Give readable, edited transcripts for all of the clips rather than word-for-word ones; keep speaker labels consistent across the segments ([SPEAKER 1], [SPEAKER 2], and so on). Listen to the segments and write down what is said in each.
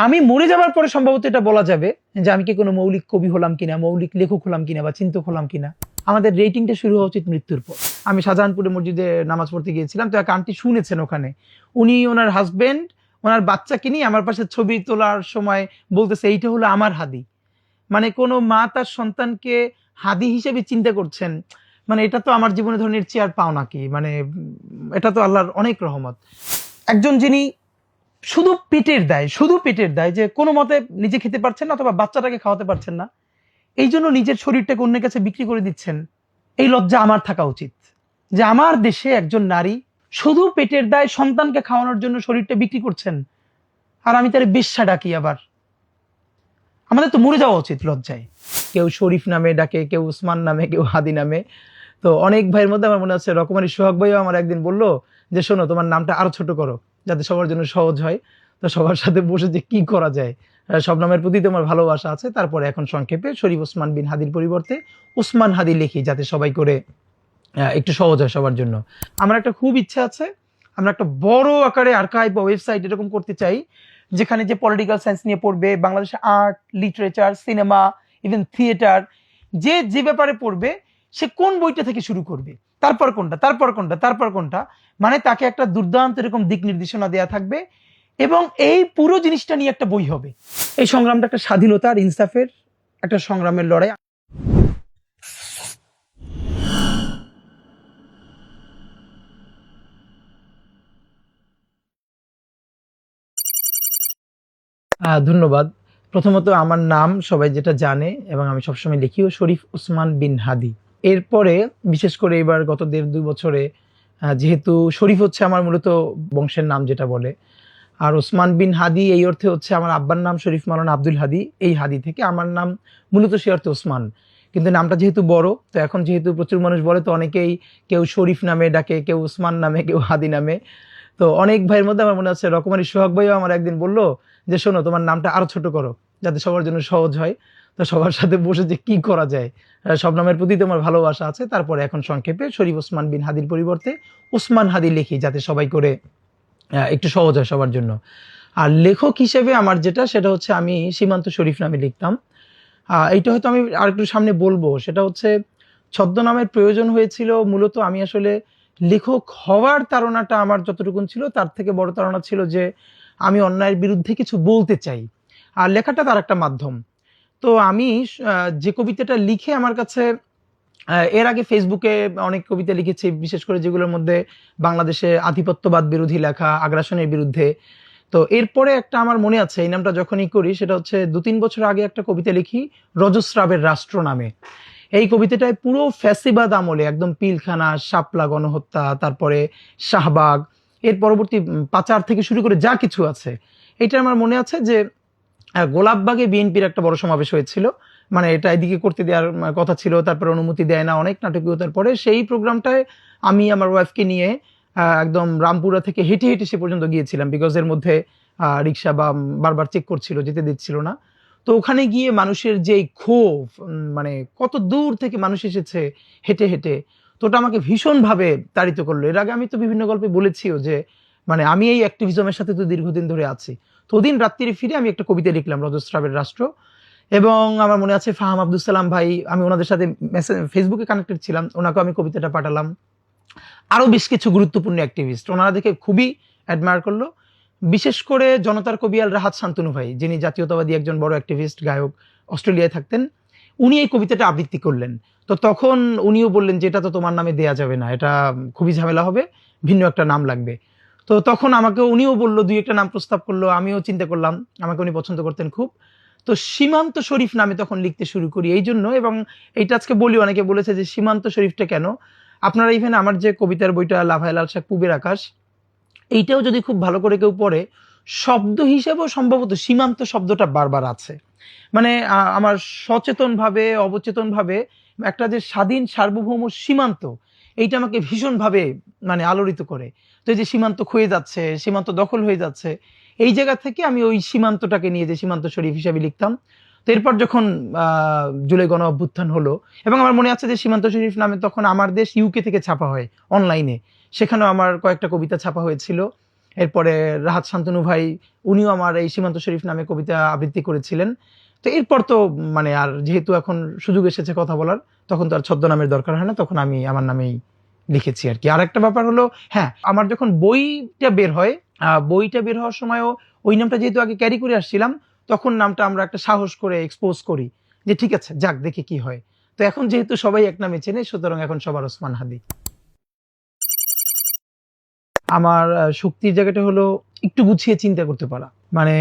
[SPEAKER 1] আমি মরে যাবার পরে সম্ভবত এটা বলা যাবে যে আমি কি কোনো মৌলিক কবি হলাম কিনা, মৌলিক লেখক হলাম কিনা বা চিন্তক হলাম কিনা। আমাদের রেটিংটা শুরু হওয়া উচিত মৃত্যুর পর। আমি শাহজাহানপুরে মসজিদে নামাজ পড়তে গিয়েছিলাম, তো এক আন্টি শুনেছেন ওখানে, উনি ওনার হাজবেন্ড ওনার বাচ্চাকে নিয়ে আমার পাশে ছবি তোলার সময় বলতেছে এইটা হলো আমার হাদি। মানে কোনো মা তার সন্তানকে হাদি হিসেবে চিন্তা করছেন, মানে এটা তো আমার জীবনে ধরনের চেয়ার পাও নাকি, মানে এটা তো আল্লাহর অনেক রহমত। একজন যিনি শুধু পেটের দায় যে কোনো মতে নিজে খেতে পারছেন না অথবা বাচ্চাটাকে খাওয়াতে পারছেন না, এই জন্য নিজের শরীরটাকে অন্যের কাছে বিক্রি করে দিচ্ছেন, এই লজ্জা আমার থাকা উচিত যে আমার দেশে একজন নারী শুধু পেটের দায় সন্তানকে খাওয়ানোর জন্য শরীরটা বিক্রি করছেন, আর আমি তার বেশ্যা ডাকি। আবার আমাদের তো মরে যাওয়া উচিত লজ্জায়। কেউ শরীফ নামে ডাকে, কেউ উসমান নামে, কেউ হাদি নামে। তো অনেক ভাইয়ের মধ্যে আমার মনে আছে রকমারি সোহাগ ভাইও আমার একদিন বললো যে শোনো, তোমার নামটা আরো ছোট করো যাতে সবার জন্য সহজ হয়। তো সবার সাথে বসে যে কি করা যায়, সব নামের প্রতি তোমার ভালোবাসা আছে, তারপরে এখন সংক্ষেপে শরীফ ওসমান বিন হাদির পরিবর্তে উসমান হাদি লিখি, যাতে সবাই করে একটু সহজ হয় সবার জন্য। আমার একটা খুব ইচ্ছা আছে, আমরা একটা বড় আকারে আর্কাইভ বা ওয়েবসাইট এরকম করতে চাই, যেখানে যে পলিটিক্যাল সায়েন্স নিয়ে পড়বে, বাংলাদেশের art, literature, cinema, even theatre, যে যে ব্যাপারে পড়বে সে কোন বইটা থেকে শুরু করবে, তারপর কোনটা, তারপর কোনটা, তারপর কোনটা, মানে তাকে একটা দুর্দান্ত এরকম দিক নির্দেশনা দেয়া থাকবে এবং এই পুরো জিনিসটা নিয়ে একটা বই হবে। এই সংগ্রামটা একটা স্বাধীনতার, ইনসাফের একটা সংগ্রামের লড়াই। ধন্যবাদ। প্রথমত আমার নাম সবাই যেটা জানে এবং আমি সবসময় লিখিও, শরীফ ওসমান বিন হাদি। এরপরে বিশেষ করে এবার গত 1.5-2 বছরে যেহেতু শরীফ হচ্ছে আমার মূলত বংশের নাম যেটা বলে, আর ওসমান বিন হাদি এই অর্থে হচ্ছে আমার আব্বার নাম শরীফ মাওলানা আব্দুল হাদি, এই হাদি থেকে আমার নাম মূলত সে অর্থে ওসমান। কিন্তু নামটা যেহেতু বড়, তো এখন যেহেতু প্রচুর মানুষ বলে, তো অনেকেই কেউ শরীফ নামে ডাকে, কেউ ওসমান নামে, কেউ হাদি নামে। তো অনেক ভাইয়ের মধ্যে আমার মনে আছে রকমারি সোহাগ ভাইও আমার একদিন বললো যে শোনো, তোমার নামটা আরো ছোট করো যাতে সবার জন্য সহজ হয়। তো সবার সাথে বসে যে কি করা যায়, সব নামের প্রতি তোমার ভালোবাসা আছে, তারপরে এখন সংক্ষেপে শরীফ ওসমান বিন হাদির পরিবর্তে উসমান হাদি লিখি, যাতে সবাই করে একটু সহজ হয় সবার জন্য। আর লেখক হিসেবে আমার যেটা, সেটা হচ্ছে আমি সীমান্ত শরীফ নামে লিখতাম। এইটা হয়তো আমি আর একটু সামনে বলবো, সেটা হচ্ছে ছদ্মনামের প্রয়োজন হয়েছিল মূলত আমি আসলে লেখক হওয়ার তাড়নাটা আমার যতটুকুন ছিল তার থেকে বড় তাড়না ছিল যে আমি অন্যায়ের বিরুদ্ধে কিছু বলতে চাই, আর লেখাটা তার একটা মাধ্যম। তো আমি যে কবিতাটা লিখে আমার কাছে, এর আগে ফেসবুকে অনেক কবিতা লিখেছি, বিশেষ করে যেগুলোর মধ্যে বাংলাদেশে আধিপত্যবাদ বিরোধী লেখা, আগ্রাসনের বিরুদ্ধে। তো এরপরে একটা আমার মনে আছে, এই নামটা যখনই করি, সেটা হচ্ছে 2-3 বছর আগে একটা কবিতা লিখি রজস্রাবের রাষ্ট্র নামে। এই কবিতাটায় পুরো ফ্যাসিবাদ আমলে একদম পিলখানা, শাপলা গণহত্যা, তারপরে শাহবাগ, এর পরবর্তী পাচার থেকে শুরু করে যা কিছু আছে, এটা আমার মনে আছে যে গোলাপবাগে বিএনপির একটা বড় সমাবেশ হয়েছিল, মানে এটা এদিকে করতে দেওয়ার কথা ছিল, তারপরে অনুমতি দেয় না, অনেক নাটকীয়তার পরে সেই প্রোগ্রামটায় আমি আমার ওয়াইফকে নিয়ে একদম রামপুরা থেকে হেঁটে হেঁটে সে পর্যন্ত গিয়েছিলাম, বিকজ এর মধ্যে রিক্সা বা বারবার চেক করছিল, যেতে দিচ্ছিল না। তো ওখানে গিয়ে মানুষের যে ক্ষোভ, মানে কত দূর থেকে মানুষ এসেছে হেঁটে হেঁটে, তো ওটা আমাকে ভীষণভাবে তাড়িত করলো। এর আগে আমি তো বিভিন্ন গল্পে বলেছিও যে মানে আমি এই অ্যাক্টিভিজমের সাথে তো দীর্ঘদিন ধরে আছি। তো ওদিন রাত্রিরে ফিরে আমি একটা কবিতা লিখলাম রজস্রাবের রাষ্ট্র, এবং আমার মনে আছে ফাহাম আব্দুল সালাম ভাই, আমি ওনাদের সাথে ফেসবুকে কানেক্টেড ছিলাম, ওনাকে আমি কবিতাটা পাঠালাম। আরো বেশ কিছু গুরুত্বপূর্ণ অ্যাক্টিভিস্ট ওনারা দেখে খুবই অ্যাডমায়ার করলো, বিশেষ করে জনতার কবি আল রাহাত শান্তনু ভাই, যিনি জাতীয়তাবাদী একজন বড় অ্যাক্টিভিস্ট, গায়ক, অস্ট্রেলিয়ায় থাকতেন। উনি এই কবিতাটা আবৃত্তি করলেন। তো তখন উনিও বললেন যে এটা তো তোমার নামে দেয়া যাবে না, এটা খুবই ঝামেলা হবে, ভিন্ন একটা নাম লাগবে। তো তখন আমাকে উনিও বললো, 2-1টা নাম প্রস্তাব করলো, আমিও চিন্তা করলাম, আমাকে উনি পছন্দ করতেন খুব। তো সীমান্ত শরীফ নামে তখন লিখতে শুরু করি এই জন্য, এবং এইটা আজকে বলি, অনেকে বলেছে যে সীমান্ত শরীফটা কেন। আপনারা ইভেন আমার যে কবিতার বইটা লাভায় লাল শাক পুবের আকাশ, এইটাও যদি খুব ভালো করে কেউ পড়ে, শব্দ হিসেবেও সম্ভবত সীমান্ত শব্দটা বারবার আছে। মানে আমার সচেতনভাবে অবচেতনভাবে একটা যে স্বাধীন সার্বভৌম সীমান্ত, এইটা আমাকে ভীষণভাবে মানে আলোড়িত করে। তো এই যে সীমান্ত ক্ষয়ে যাচ্ছে, সীমান্ত দখল হয়ে যাচ্ছে, এই জায়গা থেকে আমি ওই সীমান্তটাকে নিয়ে যে সীমান্ত শরীফ হিসাবে লিখতাম। তো এরপর যখন জুলাই গণ অভ্যুত্থান হলো, এবং আমার মনে আছে যে সীমান্ত শরীফ নামে তখন আমার দেশ ইউকে থেকে ছাপা হয় অনলাইনে, সেখানেও আমার কয়েকটা কবিতা ছাপা হয়েছিল। এরপরে রাহাত শান্তনু ভাই, উনিও আমার এই সীমান্ত শরীফ নামে কবিতা আবৃত্তি করেছিলেন। তো এরপর তো মানে আর যেহেতু এখন সুযোগ এসেছে কথা বলার, তখন তো আর ছদ্মনামের দরকার হয় না, তখন আমি আমার নামেই লিখেছি আর কি। আর একটা ব্যাপার হলো, হ্যাঁ, আমার যখন বইটা বের হয়, বইটা বের হওয়ার সময়ও ওই নামটা যেহেতু আগে ক্যারি করে আসছিলাম, তখন নামটা আমরা একটা সাহস করে এক্সপোজ করি যে ঠিক আছে, যাক দেখি কি হয়। তো এখন যেহেতু সবাই এক নামে চেনে, সুতরাং এখন সবার ওসমান হাদি। আমার শক্তির জায়গাটা হলো একটু গুছিয়ে চিন্তা করতে পারা। মানে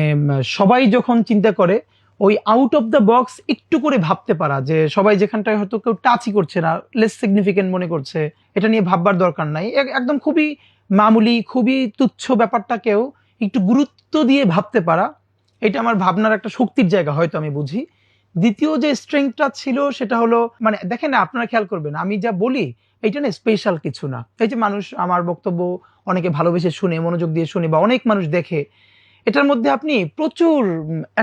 [SPEAKER 1] সবাই যখন চিন্তা করে, ওই আউট অফ দ্য বক্স একটু করে ভাবতে পারা, যে সবাই যেখানটায় হয়তো কেউ টাচই করছে না, লেস সিগনিফিকেন্ট মনে করছে, এটা নিয়ে ভাববার দরকার নাই, একদম খুবই মামুলি, খুবই তুচ্ছ ব্যাপারটাকেও একটু গুরুত্ব দিয়ে ভাবতে পারা, এটা আমার ভাবনার একটা শক্তির জায়গা হয়তো আমি বুঝি। দ্বিতীয় যে স্ট্রেংথটা ছিল সেটা হলো, মানে দেখেন না, আপনারা খেয়াল করবেন, আমি যা বলি এইটা না স্পেশাল কিছু না। এই যে মানুষ আমার বক্তব্য অনেকে ভালোবেসে শুনে, মনোযোগ দিয়ে শুনে, বা অনেক মানুষ দেখে, এটার মধ্যে আপনি প্রচুর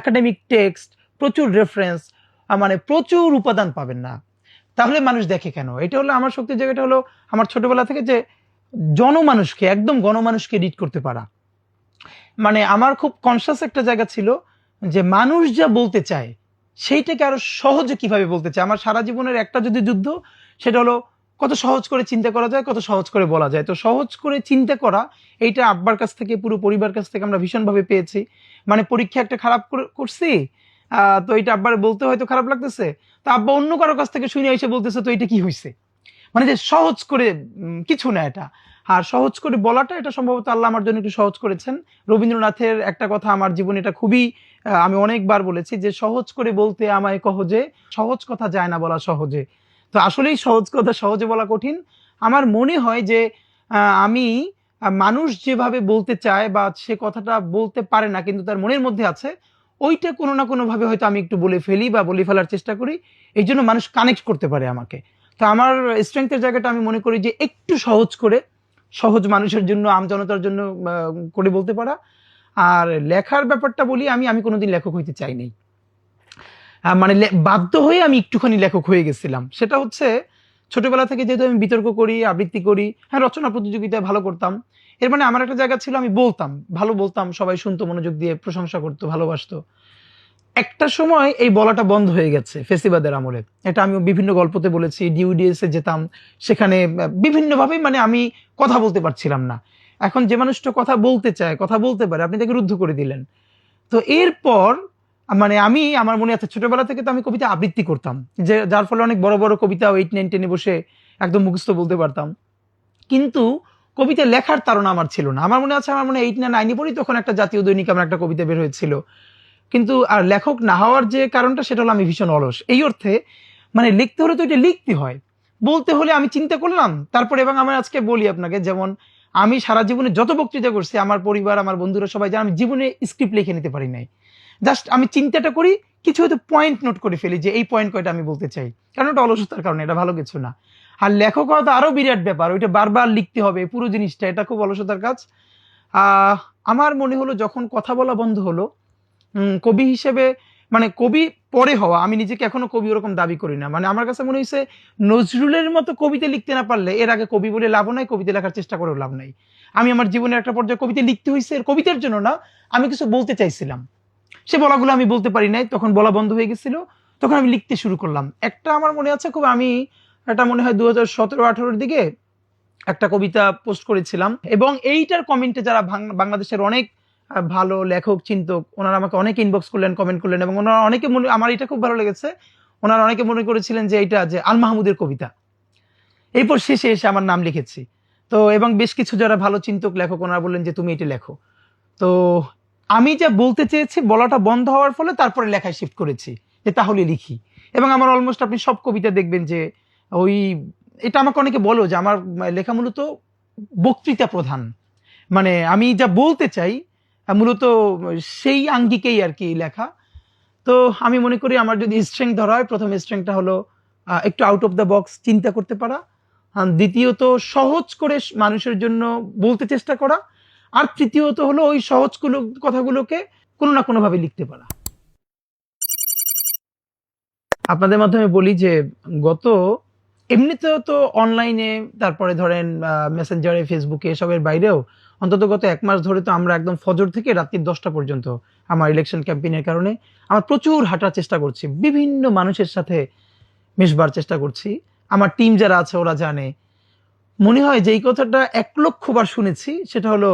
[SPEAKER 1] একাডেমিক টেক্সট, প্রচুর রেফারেন্স, মানে প্রচুর উপাদান পাবেন না। তাহলে মানুষ দেখে কেন? এটা হলো আমার শক্তির জায়গাটা হলো আমার ছোটবেলা থেকে যে জনমানুষকে, একদম গণমানুষকে রিড করতে পারা। মানে আমার খুব কনসিয়াস একটা জায়গা ছিল যে মানুষ যা বলতে চায় সেইটাকে আরো সহজে কিভাবে বলতে চায়। আমার সারা জীবনের একটা যদি যুদ্ধ, সেটা হলো কত সহজ করে চিন্তা করা যায়, কত সহজ করে বলা যায়। তো সহজ করে চিন্তা করা, এইটা আব্বার কাছ থেকে, পুরো পরিবার কাছ থেকে আমরা ভীষণভাবে পেয়েছি। মানে পরীক্ষা একটা খারাপ করছি, তো এটা আব্বার বলতে হয়তো খারাপ লাগতেছে, তো আব্বা অন্য কারো কাছ থেকে শুনে এসে বলতেছে তো এটা কি হয়েছে। মানে যে সহজ করে কিছু না এটা। আর সহজ করে বলাটা, এটা সম্ভবত আল্লাহ আমার জন্য একটু সহজ করেছেন। রবীন্দ্রনাথের একটা কথা আমার জীবনে, এটা খুবই আমি অনেকবার বলেছি, যে সহজ করে বলতে আমায় কহজে, সহজ কথা যায় না বলা সহজে। তো আসলেই সহজ কথা সহজে বলা কঠিন। আমার মনে হয় যে আমি মানুষ যেভাবে বলতে চায়, বা সে কথাটা বলতে পারে না কিন্তু তার মনের মধ্যে আছে, ওইটা কোনো না কোনো ভাবে হয়তো আমি একটু বলে ফেলি বা বলে ফেলার চেষ্টা করি। এই জন্য মানুষ কানেক্ট করতে পারে আমাকে। তো আমার স্ট্রেংথের জায়গাটা আমি মনে করি যে একটু সহজ করে, সহজ মানুষের জন্য, আমজনতার জন্য করে বলতে পারা। আর লেখার ব্যাপারটা বলি, আমি কোনোদিন লেখক হইতে চাইনি। মানে বাধ্য হয়ে আমি একটুখানি লেখক হয়ে গেছিলাম। সেটা হচ্ছে ছোটবেলা থেকে যেহেতু আমি বিতর্ক করি, আবৃত্তি করি, হ্যাঁ রচনা প্রতিযোগিতায় ভালো করতাম, এর মানে আমার একটা জায়গা ছিল আমি বলতাম, ভালো বলতাম, সবাই শুনতো, মনোযোগ দিয়ে প্রশংসা করতো, ভালোবাসতো। একটা সময় এই বলাটা বন্ধ হয়ে গেছে ফেসিবাদের আমলে। এটা আমি বিভিন্ন গল্পতে বলেছি, ডিউডিএস এ যেতাম, সেখানে বিভিন্নভাবে মানে আমি কথা বলতে পারছিলাম না। এখন যে মানুষটা কথা বলতে চায়, কথা বলতে পারে, আপনি তাকে রুদ্ধ করে দিলেন। তো এরপর মানে আমার মনে আছে ছোটবেলা থেকে তো আমি কবিতা আবৃত্তি করতাম, যে যার ফলে অনেক বড় বড় কবিতা 8, 9, 10 বসে একদম মুখস্থ বলতে পারতাম। কিন্তু কবিতা লেখার তাড়না আমার ছিল না। আমার মনে আছে, আমার মনে 8 না 9 পড়ি, তখন একটা জাতীয় দৈনিক আমার একটা কবিতা বের হয়েছিল। কিন্তু আর লেখক না হওয়ার যে কারণটা, সেটা হলো আমি ভীষণ অলস। এই অর্থে মানে লিখতে হলে তো এটা লিখতে হয়, বলতে হলে আমি চিন্তা করলাম তারপরে। এবং আমি আজকে বলি আপনাকে, যেমন আমি সারা জীবনে যত বক্তৃতা করছি, আমার পরিবার, আমার বন্ধুরা সবাই জানে, আমি জীবনে স্ক্রিপ্ট লিখে নিতে পারি নাই। জাস্ট আমি চিন্তাটা করি, কিছু হয়তো পয়েন্ট নোট করে ফেলি যে এই পয়েন্ট কয়টা আমি বলতে চাই, কারণ এটা অলসতার কারণে, এটা ভালো কিছু না। আর লেখক হওয়া তো আরো বিরাট ব্যাপার, ওইটা বারবার লিখতে হবে পুরো জিনিসটা, এটা খুব অলসতার কাজ। আমার মনে হলো যখন কথা বলা বন্ধ হলো, কবি হিসেবে, মানে কবি পরে হওয়া, আমি নিজেকে এখনো কবি ওরকম দাবি করি না। মানে আমার কাছে মনে হয়েছে নজরুলের মতো কবিতা লিখতে না পারলে এর আগে কবি বলে লাভ নাই, কবিতা লেখার চেষ্টা করেও লাভ নাই। আমি আমার জীবনের একটা পর্যায়ে কবিতা লিখতে হয়েছে, কবিতার জন্য না, আমি কিছু বলতে চাইছিলাম, সে বলাগুলো আমি বলতে পারি নাই, তখন বলা বন্ধ হয়ে গেছিল, তখন আমি লিখতে শুরু করলাম। একটা আমার মনে আছে খুব, আমি এটা মনে হয় 2017-18 দিকে একটা কবিতা পোস্ট করেছিলাম, এবং এইটার কমেন্টে যারা বাংলাদেশের অনেক ভালো লেখক, চিন্তক, ওনারা আমাকে অনেকে ইনবক্স করলেন, কমেন্ট করলেন, এবং ওনারা অনেকে আমার এটা খুব ভালো লেগেছে, ওনারা অনেকে মনে করেছিলেন যে এইটা যে আল মাহমুদের কবিতা। এরপর শেষে এসে আমার নাম লিখেছি। তো এবং বেশ কিছু যারা ভালো চিন্তক, লেখক, ওনারা বললেন যে তুমি এটা লেখো। তো আমি যা বলতে চেয়েছি, বলাটা বন্ধ হওয়ার ফলে তারপরে লেখায় শিফট করেছি, যে তাহলে লিখি। এবং আমার অলমোস্ট আপনি সব কবিতা দেখবেন যে ওই, এটা আমাকে অনেকে বলো যে আমার লেখা মূলত বক্তৃতা প্রধান, মানে আমি যা বলতে চাই মূলত সেই আঙ্গিকেই আর কি লেখা। তো আমি মনে করি আমার যদি স্ট্রেংথ ধরা হয়, প্রথম স্ট্রেংথটা হলো একটু আউট অফ দ্য বক্স চিন্তা করতে পারা, দ্বিতীয়ত সহজ করে মানুষের জন্য বলতে চেষ্টা করা, আর তৃতীয়ত হলো ওই সহজ কথাগুলোকে কোনো না কোনো ভাবে লিখতে পারা। আপনাদের মাধ্যমে বলি যে গত, এমনিতেও তো অনলাইনে, তারপরে ধরেন মেসেঞ্জারে, ফেসবুকে, এসবের বাইরেও অন্তত গত 1 মাস ধরে তো আমরা একদম ফজর থেকে রাত্রি 10টা পর্যন্ত আমার ইলেকশন ক্যাম্পেইনের কারণে আমার প্রচুর হাঁটার চেষ্টা করছি, বিভিন্ন মানুষের সাথে মেশবার চেষ্টা করছি। আমার টিম যারা আছে ওরা জানে। মনে হয় যে এই কথাটা 1,00,000 বার শুনেছি, সেটা হলো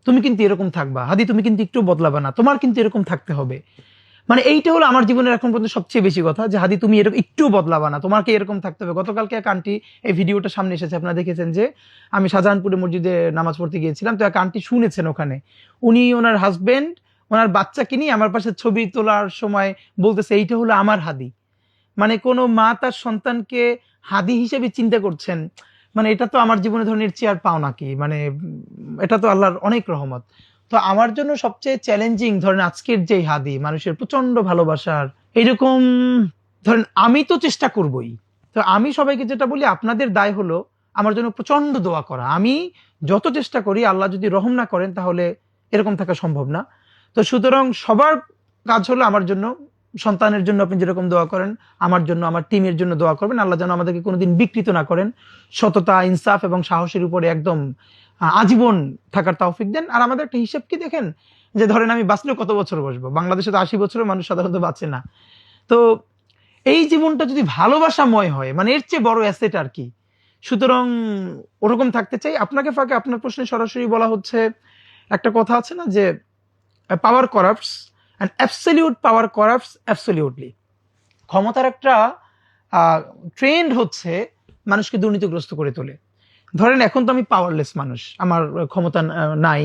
[SPEAKER 1] তুমি কিন্তু এরকম থাকবা হাদি, তুমি কিন্তু একটু বদলাবা না, তোমার কিন্তু এরকম থাকতে হবে। মানে এইটা হলো আমার জীবনের এখন পর্যন্ত সবচেয়ে বেশি কথা, যে হাদি তুমি এরকম একটু বদলাবা না, তোমাকে এরকম থাকতে হবে। গতকালকে এক আন্টি, এই ভিডিওটা সামনে এসেছে, আপনারা দেখেছেন যে আমি শাহজাহানপুরে মসজিদে নামাজ পড়তে গিয়েছিলাম, তো এক আন্টি শুনেছেন ওখানে, উনি ওনার হাজবেন্ড ওনার বাচ্চাকে নিয়ে আমার পাশে ছবি তোলার সময় বলতেছে এইটা হলো আমার হাদি। মানে কোনো মা তার সন্তানকে হাদি হিসেবে চিন্তা করছেন, মানে এটা তো আমার জীবনে ধরনের চেয়ার পাও নাকি, মানে এটা তো আল্লাহর অনেক রহমত। তো আমার জন্য সবচেয়ে চ্যালেঞ্জিং ধরেন আজকের যে হাদি, মানুষের প্রচন্ড ভালোবাসার এইরকম, ধরেন আমি তো চেষ্টা করবই। তো আমি সবাইকে যেটা বলি, আপনাদের দায় হলো আমার জন্য প্রচন্ড দোয়া করা। আমি যত চেষ্টা করি, আল্লাহ যদি রহম না করেন তাহলে এরকম থাকা সম্ভব না। তো সুতরাং সবার কাজ হলো আমার জন্য, সন্তানের জন্য আপনি যেরকম দোয়া করেন, আমার জন্য, আমার টিমের জন্য দোয়া করবেন। আল্লাহ যেন আমাদেরকে কোনোদিন বিকৃত না করেন, সততা, ইনসাফ এবং সাহসের উপরে একদম আজীবন থাকার তৌফিক দেন। আর আমাদের একটা হিসেব কি দেখেন, যে ধরেন আমি বাঁচলেও কত বছর বসবো, বাংলাদেশে তো 80 বছরের মানুষ সাধারণত বাঁচে না। তো এই জীবনটা যদি ভালোবাসাময় হয়, মানে এর চেয়ে বড় অ্যাসেট আর কি। সুতরাং ওরকম থাকতে চাই। আপনাকে ফাঁকে আপনার প্রশ্নে সরাসরি বলা হচ্ছে, একটা কথা আছে না যে power corrupts and absolute power corrupts absolutely. ক্ষমতার একটা ট্রেন্ড হচ্ছে মানুষকে দুর্নীতিগ্রস্ত করে তোলে। ধরেন এখন তো আমি পাওয়ারলেস মানুষ, আমার ক্ষমতা নাই,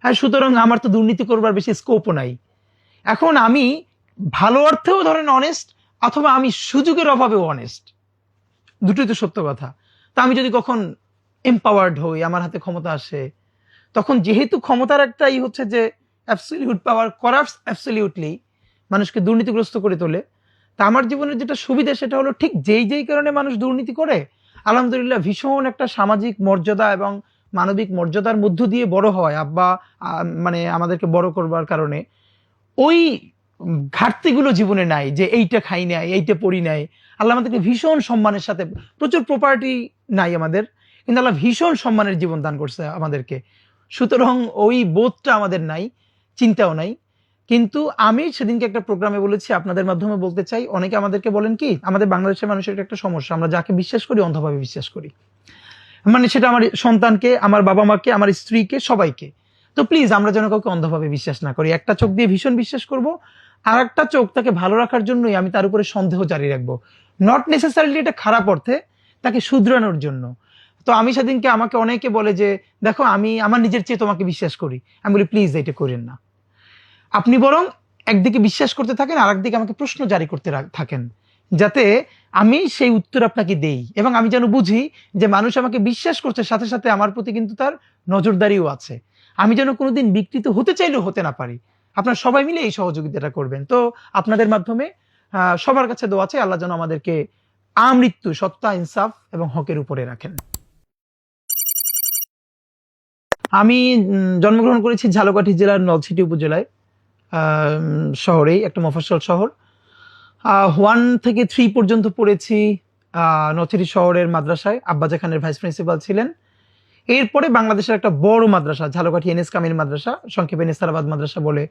[SPEAKER 1] হ্যাঁ, সুতরাং আমার তো দুর্নীতি করবার বেশি স্কোপও নাই। এখন আমি ভালো অর্থেও ধরেন অনেস্ট, অথবা আমি সুযোগের অভাবেও অনেস্ট, দুটোই তো সত্য কথা। তা আমি যদি কখন এম্পাওয়ার্ড হই, আমার হাতে ক্ষমতা আসে, তখন যেহেতু ক্ষমতার একটাই হচ্ছে যে অ্যাবসলিউট পাওয়ার করাপ্টস অ্যাবসলিউটলি, মানুষকে দুর্নীতিগ্রস্ত করে তোলে। তা আমার জীবনের যেটা সুবিধা সেটা হলো, ঠিক যেই যেই কারণে মানুষ দুর্নীতি করে, আলহামদুলিল্লাহ ভীষণ একটা সামাজিক মর্যাদা এবং মানবিক মর্যাদার মধ্য দিয়ে বড় হয় আব্বা, মানে আমাদেরকে বড় করবার কারণে ওই ঘাটতিগুলো জীবনে নাই, যে এইটা খাই নাই, এইটা পড়ি নাই। আল্লাহ আমাদেরকে ভীষণ সম্মানের সাথে, প্রচুর প্রপার্টি নাই আমাদের, কিন্তু আল্লাহ ভীষণ সম্মানের জীবন দান করছে আমাদেরকে। সুতরাং ওই বোধটা আমাদের নাই, চিন্তাও নাই। কিন্তু আমি সেদিনকে একটা প্রোগ্রামে বলেছি, আপনাদের মাধ্যমে বলতে চাই, অনেকে আমাদেরকে বলেন কি, আমাদের বাংলাদেশের মানুষের একটা সমস্যা, আমরা যাকে বিশ্বাস করি অন্ধভাবে বিশ্বাস করি। মানে সেটা আমার সন্তানকে, আমার বাবা মাকে, আমার স্ত্রীকে, সবাইকে। তো প্লিজ আমরা যেন কাউকে অন্ধভাবে বিশ্বাস না করি। একটা চোখ দিয়ে ভীষণ বিশ্বাস করব, আর একটা চোখ তাকে ভালো রাখার জন্যই আমি তার উপরে সন্দেহ জারি রাখবো, নট নেসেসারিলি এটা খারাপ অর্থে, তাকে শুধরানোর জন্য। তো আমি সেদিনকে, আমাকে অনেকে বলে যে দেখো আমি আমার নিজের চেয়ে তোমাকে বিশ্বাস করি, আমি বলি প্লিজ এটা করেন না। আপনি বরং একদিকে বিশ্বাস করতে থাকেন, আর একদিকে আমাকে প্রশ্ন জারি করতে থাকেন, যাতে আমি সেই উত্তর আপনাকে দেই, এবং আমি যেন বুঝি যে মানুষ আমাকে বিশ্বাস করছে, সাথে সাথে আমার প্রতি কিন্তু তার নজরদারিও আছে। আমি যেন কোনোদিন বিকৃত হতে চাইলেও হতে না পারি। আপনারা সবাই মিলে এই সহযোগিতাটা করবেন। তো আপনাদের মাধ্যমে সবার কাছে দোয়া আছে, আল্লাহ যেন আমাদেরকে আমৃত্যু সত্তা, ইনসাফ এবং হকের উপরে রাখেন। আমি জন্মগ্রহণ করেছি ঝালকাঠি জেলার নলছিটি উপজেলায়, শহরেই, একটা মফস্বল শহর। 1 থেকে 3 পর্যন্ত পড়েছি নলছিটি শহরের মাদ্রাসায়, আব্বাজা খানের ভাইস প্রিন্সিপাল ছিলেন। এরপরে বাংলাদেশের একটা বড় মাদ্রাসা, ঝালকাঠি এনএস কামিল মাদ্রাসা, সংক্ষেপে নেসারাবাদ মাদ্রাসা বলে,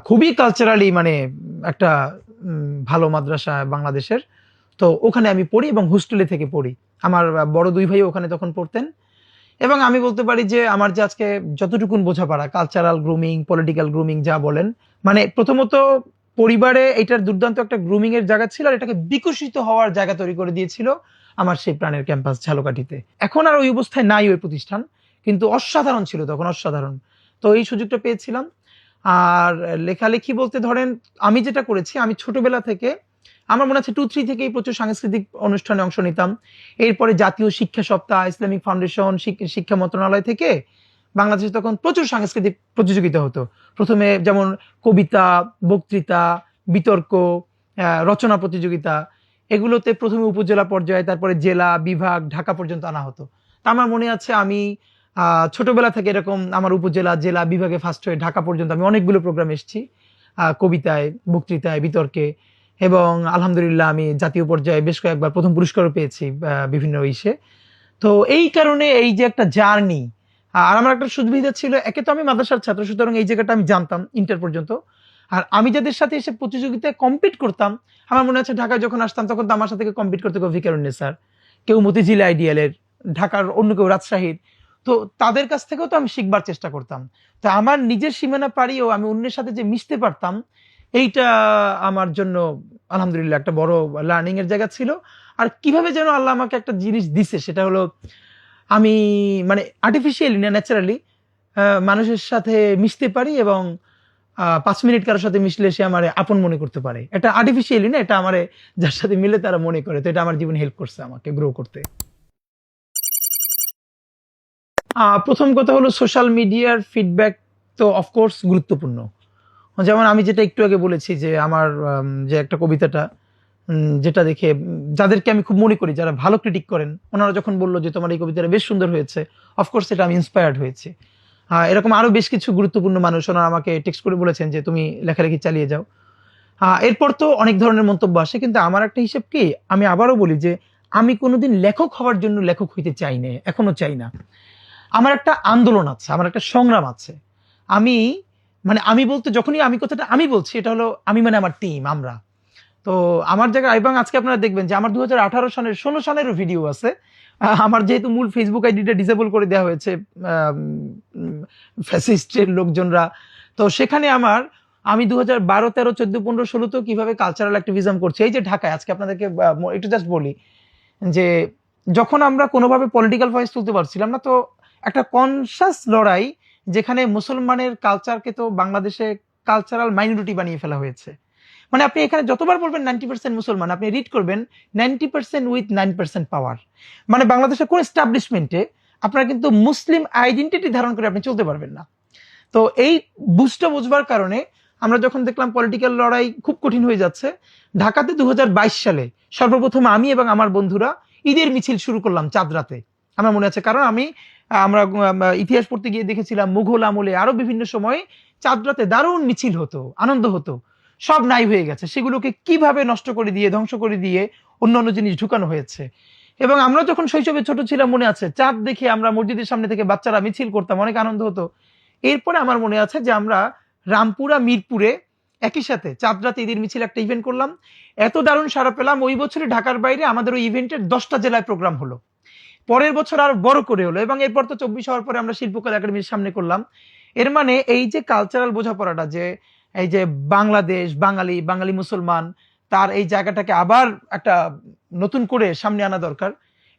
[SPEAKER 1] খুবই কালচারালি মানে একটা ভালো মাদ্রাসা বাংলাদেশের। তো ওখানে আমি পড়ি এবং হোস্টেলে থেকে পড়ি। আমার বড় 2 ভাই ওখানে তখন পড়তেন। এবং আমি বলতে পারি যে আমার যে আজকে যতটুকুন বোঝাপড়া, কালচারাল গ্রুমিং, পলিটিক্যাল গ্রুমিং যা বলেন, মানে প্রথমত পরিবারে এটার দুর্দান্ত একটা গ্রুমিং এর জায়গা ছিল, আর এটাকে বিকশিত হওয়ার জায়গা তৈরি করে দিয়েছিল আমার সেই প্রাণের ক্যাম্পাস ঝালকাঠিতে। এখন আর ওই অবস্থায় নাই ওই প্রতিষ্ঠান, কিন্তু অসাধারণ ছিল তখন, অসাধারণ। তো এই সুযোগটা পেয়েছিলাম। আর লেখালেখি বলতে ধরেন আমি যেটা করেছি, আমি ছোটবেলা থেকে, আমার মনে আছে 2-3 থেকেই প্রচুর সাংস্কৃতিক অনুষ্ঠানে অংশ নিতাম। এরপরে জাতীয় শিক্ষা সপ্তাহ, ইসলামিক ফাউন্ডেশন, শিক্ষা মন্ত্রণালয় থেকে বাংলাদেশে তখন প্রচুর সাংস্কৃতিক প্রতিযোগিতা হতো। প্রথমে যেমন কবিতা, বক্তৃতা, বিতর্ক, রচনা প্রতিযোগিতা, এগুলোতে প্রথমে উপজেলা পর্যায়ে, তারপরে জেলা, বিভাগ, ঢাকা পর্যন্ত আনা হতো। তা আমার মনে আছে আমি ছোটবেলা থেকে এরকম আমার উপজেলা, জেলা, বিভাগে ফার্স্ট হয়ে ঢাকা পর্যন্ত আমি অনেকগুলো প্রোগ্রাম এসেছি, কবিতায়, বক্তৃতায়, বিতর্কে। এবং আলহামদুলিল্লাহ আমি জাতীয় পর্যায়ে বেশ কয়েকবার প্রথম পুরস্কারও পেয়েছি বিভিন্ন ইসে। তো এই কারণে এই যে একটা জার্নি, আর আমার একটা সুবিধা ছিল, একে তো আমি মাদ্রাসার ছাত্র, সুতরাং এই জায়গাটা আমি জানতাম ইন্টার পর্যন্ত। আর আমি যাদের সাথে এসে প্রতিযোগিতায় কম্পিট করতাম, আমার মনে আছে ঢাকায় যখন আসতাম তখন তো আমার সাথে কম্পিট করতে কেউ ভিকারুন্নেসার, কেউ মতিঝিল আইডিয়ালের, ঢাকার অন্য কেউ রাজশাহীর। তো তাদের কাছ থেকেও তো আমি শিখবার চেষ্টা করতাম। তো আমার নিজের সীমানা পাড়িয়েও আমি অন্যের সাথে যে মিশতে পারতাম, এইটা আমার জন্য আলহামদুলিল্লাহ একটা বড় লার্নিং এর জায়গা ছিল। আর কিভাবে যেন আল্লাহ আমাকে একটা জিনিস দিছে, সেটা হলো আমি মানে আর্টিফিশিয়ালি না ন্যাচারালি মানুষের সাথে মিশতে পারি, এবং 5 মিনিট কারোর সাথে মিশলে সে আমার আপন মনে করতে পারে। এটা আর্টিফিশিয়ালি না, এটা আমার যার সাথে মিলে তারা মনে করে। তো এটা আমার জীবনে হেল্প করছে আমাকে গ্রো করতে। প্রথম কথা হলো সোশ্যাল মিডিয়ার ফিডব্যাক তো অফকোর্স গুরুত্বপূর্ণ। যেমন আমি যেটা একটু আগে বলেছি যে আমার যে একটা কবিতাটা যেটা দেখে যাদেরকে আমি খুব মনে করি, যারা ভালো ক্রিটিক করেন, ওনারা যখন বললো যে তোমার এই কবিতাটা বেশ সুন্দর হয়েছে, অফকোর্স এটা আমি ইন্সপায়ার্ড হয়েছে। এরকম আরো বেশ কিছু গুরুত্বপূর্ণ মানুষ ওনারা আমাকে টেক্সট করে বলেছেন যে তুমি লেখালেখি চালিয়ে যাও। এরপর তো অনেক ধরনের মন্তব্য আসে, কিন্তু আমার একটা হিসেব কি, আমি আবারও বলি যে আমি কোনোদিন লেখক হওয়ার জন্য লেখক হইতে চাই না, এখনো চাই না। আমার একটা আন্দোলন আছে, আমার একটা সংগ্রাম আছে। আমি মানে আমি বলতে যখনই আমি কথাটা আমি বলছি, এটা হলো আমি মানে আমার টিম, আমরা। তো আমার জায়গায়, এবং আজকে আপনারা দেখবেন যে আমার 2018 সনের 16 সনেরও ভিডিও আছে। আমার যেহেতু মূল ফেসবুক আইডিটা ডিসেবল করে দেওয়া হয়েছে ফ্যাসিস্টের লোকজনরা, তো সেখানে আমি 2012, 13, 14, 15, 16 কিভাবে কালচারাল অ্যাক্টিভিজম করছি এই যে ঢাকায়। আজকে আপনাদেরকে একটু জাস্ট বলি যে যখন আমরা কোনোভাবে পলিটিক্যাল ভয়েস তুলতে পারছিলাম না, তো একটা কনসাস লড়াই, যেখানে মুসলমানের কালচারকে তো বাংলাদেশে কালচারাল মাইনরিটি বানিয়ে ফেলা হয়েছে। মানে আপনি এখানে যতবার বলবেন 90% মুসলমান, আপনি রিড করবেন 90% উইথ 9% পাওয়ার। মানে বাংলাদেশের কোন এস্টাবলিশমেন্টে আপনারা কিন্তু মুসলিম আইডেন্টিটি ধারণ করে আপনি চলতে পারবেন না। তো এই বুঝটা বুঝবার কারণে আমরা যখন দেখলাম পলিটিক্যাল লড়াই খুব কঠিন হয়ে যাচ্ছে, ঢাকাতে 2022 সালে সর্বপ্রথম আমি এবং আমার বন্ধুরা ঈদের মিছিল শুরু করলাম চাঁদরাতে। আমার মনে আছে, কারণ আমরা ইতিহাস পড়তে গিয়ে দেখেছিলাম মুঘল আমলে আরো বিভিন্ন সময় চাঁদরাতে দারুণ মিছিল হতো, আনন্দ হতো। সব নাই হয়ে গেছে, সেগুলোকে কিভাবে নষ্ট করে দিয়ে, ধ্বংস করে দিয়ে অন্য অন্য জিনিস ঢুকানো হয়েছে। এবং আমরা যখন শৈশবে ছোট ছিলাম, মনে আছে চাঁদ দেখে আমরা মসজিদের সামনে থেকে বাচ্চারা মিছিল করতাম, অনেক আনন্দ হতো। এরপরে আমার মনে আছে যে আমরা রামপুরা মিরপুরে একই সাথে চাঁদরাতে ঈদের মিছিল একটা ইভেন্ট করলাম, এত দারুণ সাড়া পেলাম। ওই বছরে ঢাকার বাইরে আমাদের ওই ইভেন্টের 10টা জেলায় প্রোগ্রাম হলো। পরের বছর আরো বড় করে হলো, এবং এরপর তো 24 হওয়ার পরে আমরা শিল্পকলা একাডেমির সামনে করলাম। এর মানে এই যে কালচারাল বোঝাপড়াটা, যে এই যে বাংলাদেশ, বাঙালি, বাঙালি মুসলমান, তার এই জায়গাটাকে আবার একটা নতুন করে সামনে আনা দরকার,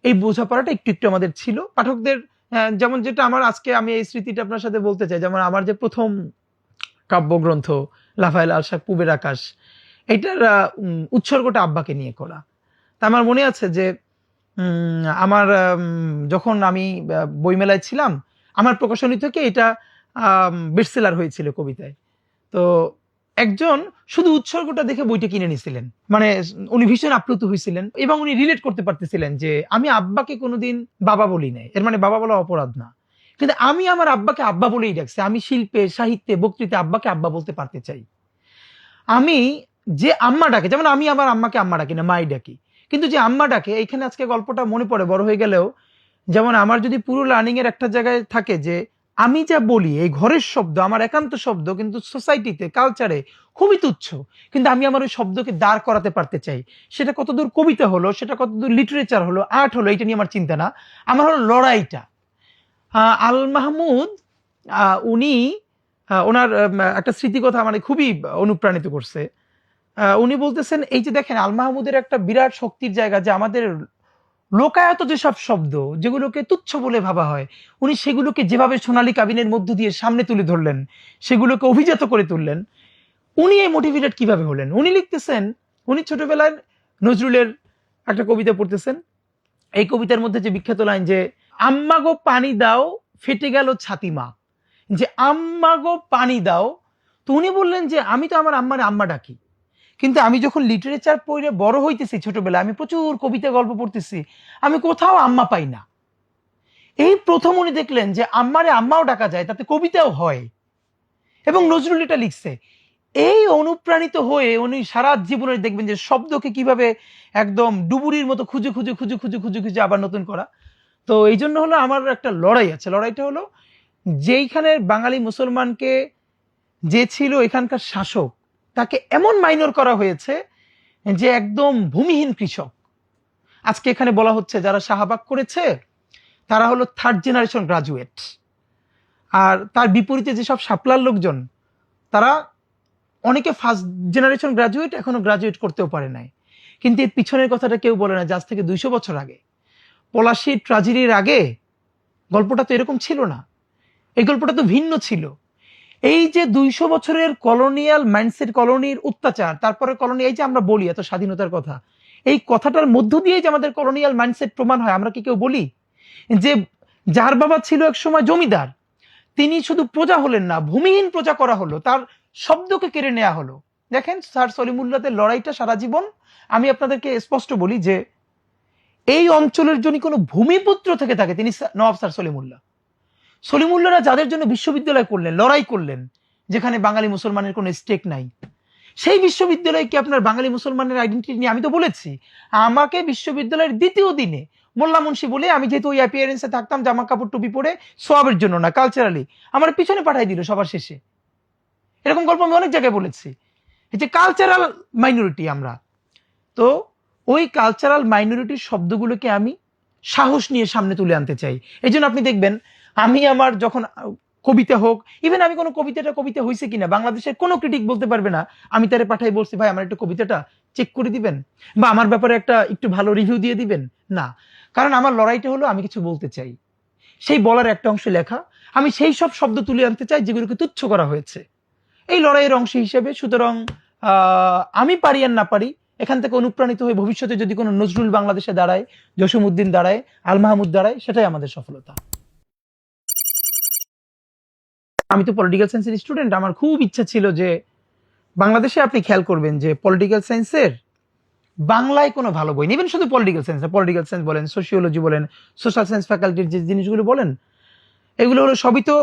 [SPEAKER 1] এই বোঝাপড়াটা একটু একটু আমাদের ছিল পাঠকদের। যেমন যেটা আমার আজকে আমি এই স্মৃতিটা আপনার সাথে বলতে চাই, যেমন আমার যে প্রথম কাব্যগ্রন্থ লাফায়েল আলশাক পুবের আকাশ, এটার উৎসর্গটা আব্বাকে নিয়ে করা। তা আমার মনে আছে যে আমার যখন আমি বইমেলায় ছিলাম, আমার প্রকাশনী থেকে এটা বেস্টসেলার হয়েছিল কবিতায়। তো একজন শুধু উৎসর্গটা দেখে বইটা কিনে নিয়েছিলেন, মানে উনি ভীষণ আপ্লুত হয়েছিলেন, এবং উনি রিলেট করতে পারতেছিলেন যে আমি আব্বাকে কোনোদিন বাবা বলি নাই, এর মানে বাবা বলা অপরাধ না। কিন্তু আমি আমার আব্বাকে আব্বা বলেই ডাকছি। আমি শিল্পে, সাহিত্যে, বক্তৃতা আব্বাকে আব্বা বলতে পারতে চাই। আমি যে আম্মা ডাকে, যেমন আমি আমার আম্মাকে আম্মা ডাকি না, মাই ডাকি, কিন্তু যে আম্মা ডাকে, এইখানে আজকে গল্পটা মনে পড়ে বড় হয়ে গেলেও, যেমন আমার যদি পুরো লার্নিং এর একটা জায়গায় থাকে যে আমি যা বলি এই ঘরের শব্দ, আমার একান্ত শব্দ, কিন্তু সোসাইটিতে, কালচারে খুবই তুচ্ছ, কিন্তু আমি আমার ওই শব্দকে দাঁড় করাতে পারতে চাই। সেটা কতদূর কবিতা হলো, সেটা কতদূর লিটারেচার হলো, আর্ট হলো, এটা নিয়ে আমার চিন্তা না, আমার হলো লড়াইটা। আল মাহমুদ উনি ওনার একটা স্মৃতি কথা মানে খুবই অনুপ্রাণিত করছে। উনি বলতেছেন এই যে দেখেন আল মাহমুদের একটা বিরাট শক্তির জায়গা, যে আমাদের লোকায়ত যেসব শব্দ যেগুলোকে তুচ্ছ বলে ভাবা হয়, উনি সেগুলোকে যেভাবে সোনালী কাবিনের মধ্য দিয়ে সামনে তুলে ধরলেন, সেগুলোকে অভিজাত করে তুললেন। উনি এই মোটিভেটেড কিভাবে হলেন? উনি লিখতেছেন, উনি ছোটবেলায় নজরুলের একটা কবিতা পড়তেছেন। এই কবিতার মধ্যে যে বিখ্যাত লাইন যে আম্মা গো পানি দাও ফেটে গেল ছাতিমা, যে আম্মা গো পানি দাও। তো উনি বললেন যে আমি তো আমার আম্মার আম্মা ডাকি, কিন্তু আমি যখন লিটারেচার পড়ে বড় হইতেছি, ছোটবেলায় আমি প্রচুর কবিতা গল্প পড়তেছি, আমি কোথাও আম্মা পাই না। এই প্রথম উনি দেখলেন যে আম্মারে আম্মাও ডাকা যায়, তাতে কবিতাও হয়, এবং নজরুল এটা লিখছে। এই অনুপ্রাণিত হয়ে উনি সারা জীবনে দেখবেন যে শব্দকে কিভাবে একদম ডুবুরির মতো খুঁজে খুঁজে খুঁজে খুঁজে খুঁজে খুঁজে আবার নতুন করা। তো এই জন্য হলো আমার একটা লড়াই আছে, লড়াইটা হলো যেইখানে বাঙালি মুসলমানকে যে ছিল এখানকার শাসক, তাকে এমন মাইনর করা হয়েছে যে একদম ভূমিহীন কৃষক। আজকে এখানে বলা হচ্ছে যারা শাহবাগ করেছে তারা হলো 3rd জেনারেশন গ্রাজুয়েট, আর তার বিপরীতে যেসব শাপলার লোকজন তারা অনেকে 1st জেনারেশন গ্রাজুয়েট, এখনো গ্রাজুয়েট করতেও পারে নাই। কিন্তু এর পিছনের কথাটা কেউ বলে না যে আজ থেকে 200 বছর আগে, পলাশী ট্র্যাজেডির আগে গল্পটা তো এরকম ছিল না, এই গল্পটা তো ভিন্ন ছিল। এই যে 200 বছরের কলোনিয়াল মাইন্ডসেট, কলোনির অত্যাচার, তারপরে কলোনি, এই যে আমরা বলি এত স্বাধীনতার কথা, এই কথাটার মধ্য দিয়ে যে আমাদের কলোনিয়াল মাইন্ডসেট প্রমাণ হয়। আমরা কি কেউ বলি যে যার বাবা ছিল এক সময় জমিদার, তিনি শুধু প্রজা হলেন না, ভূমিহীন প্রজা করা হলো, তার শব্দকে কেড়ে নেওয়া হলো। দেখেন স্যার সলিমুল্লাহদের লড়াইটা সারা জীবন, আমি আপনাদেরকে স্পষ্ট বলি যে এই অঞ্চলের জন্য কোনো ভূমিপুত্র থেকে থাকে তিনি নওয়াব স্যার সলিমুল্লাহ। সলিমুল্লাহরা যাদের জন্য বিশ্ববিদ্যালয় করলেন, লড়াই করলেন, যেখানে বাঙালি মুসলমানের কোনো স্টেক নাই, সেই বিশ্ববিদ্যালয় কি আপনার বাঙালি মুসলমানের আইডেন্টিটি নিয়ে? আমি তো বলেছি আমাকে বিশ্ববিদ্যালয়ের 2য় দিনে মোল্লা মুন্সি বলে, আমি যেহেতু ওই অ্যাপিয়ারেন্সে থাকতাম জামা কাপড় টুপি পরে, সোয়াবের জন্য না, কালচারালি আমার পিছনে পাঠাই দিল সবার শেষে। এরকম গল্প আমি অনেক জায়গায় বলেছি। এই যে কালচারাল মাইনরিটি আমরা, তো ওই কালচারাল মাইনরিটির শব্দগুলোকে আমি সাহস নিয়ে সামনে তুলে আনতে চাই। এই জন্য আপনি দেখবেন আমি আমার যখন কবিতা হোক, ইভেন আমি কোনো কবিতা হয়েছে কিনা বাংলাদেশের কোনো ক্রিটিক বলতে পারবে না আমি তারে পাঠাই বলছি ভাই আমার একটু কবিতাটা চেক করে দিবেন বা আমার ব্যাপারে একটু ভালো রিভিউ দিয়ে দিবেন, না। কারণ আমার লড়াইটা হলো আমি কিছু বলতে চাই, সেই বলার একটা অংশ লেখা, আমি সেই সব শব্দ তুলে আনতে চাই যেগুলোকে তুচ্ছ করা হয়েছে এই লড়াইয়ের অংশ হিসেবে। সুতরাং আমি পারি আর না পারি, এখান থেকে অনুপ্রাণিত হয়ে ভবিষ্যতে যদি কোনো নজরুল বাংলাদেশে দাঁড়ায়, জসিমউদ্দিন দাঁড়ায়, আল মাহমুদ দাঁড়ায়, সেটাই আমাদের সফলতা। আমি তো পলিটিক্যাল সায়েন্সের স্টুডেন্ট, আমার খুব ইচ্ছা ছিল যে বাংলাদেশে, আপনি খেয়াল করবেন যে পলিটিক্যাল সায়েন্সের বাংলায় কোনো ভালো বই নেই। ইভেন শুধু পলিটিক্যাল সায়েন্স বলেন, সোশিওলজি বলেন, সোশ্যাল সায়েন্স ফ্যাকাল্টির যে জিনিসগুলো বলেন, এগুলো হলো সবই তো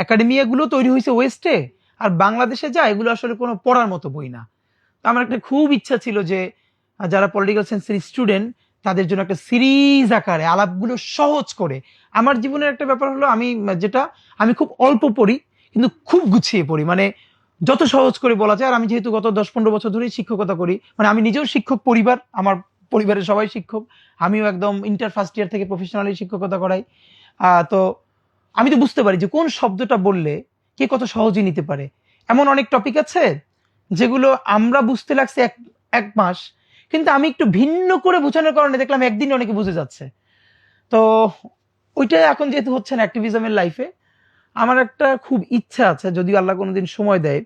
[SPEAKER 1] একাডেমিয়াগুলো তৈরি হয়েছে ওয়েস্টে, আর বাংলাদেশে যা এগুলো আসলে কোনো পড়ার মতো বই না। তো আমার একটা খুব ইচ্ছা ছিল যে যারা পলিটিক্যাল সায়েন্সের স্টুডেন্ট তাদের জন্য একটা সিরিজ আকারে আলাপগুলো সহজ করে। আমার জীবনের একটা ব্যাপার হলো আমি খুব অল্প পড়ি কিন্তু খুব গুছিয়ে পড়ি, মানে যত সহজ করে বলা যায়। আর আমি যেহেতু গত 10-15 বছর ধরেই শিক্ষকতা করি, মানে আমি নিজেও শিক্ষক পরিবার, আমার পরিবারের সবাই শিক্ষক, আমিও একদম ইন্টার ফার্স্ট ইয়ার থেকে প্রফেশনালি শিক্ষকতা করাই। তো আমি তো বুঝতে পারি যে কোন শব্দটা বললে কে কত সহজে নিতে পারে। এমন অনেক টপিক আছে যেগুলো আমরা বুঝতে লাগছে এক মাস, কিন্তু আমি একটু ভিন্ন করে বোঝানোর কারণে দেখলাম একদিনে অনেকে বুঝে যাচ্ছে। তো ওইটা এখন যেহেতু হচ্ছে না অ্যাক্টিভিজমের লাইফে, আমার একটা খুব ইচ্ছা আছে, যদি আল্লাহ কোনোদিন সময় দেয়,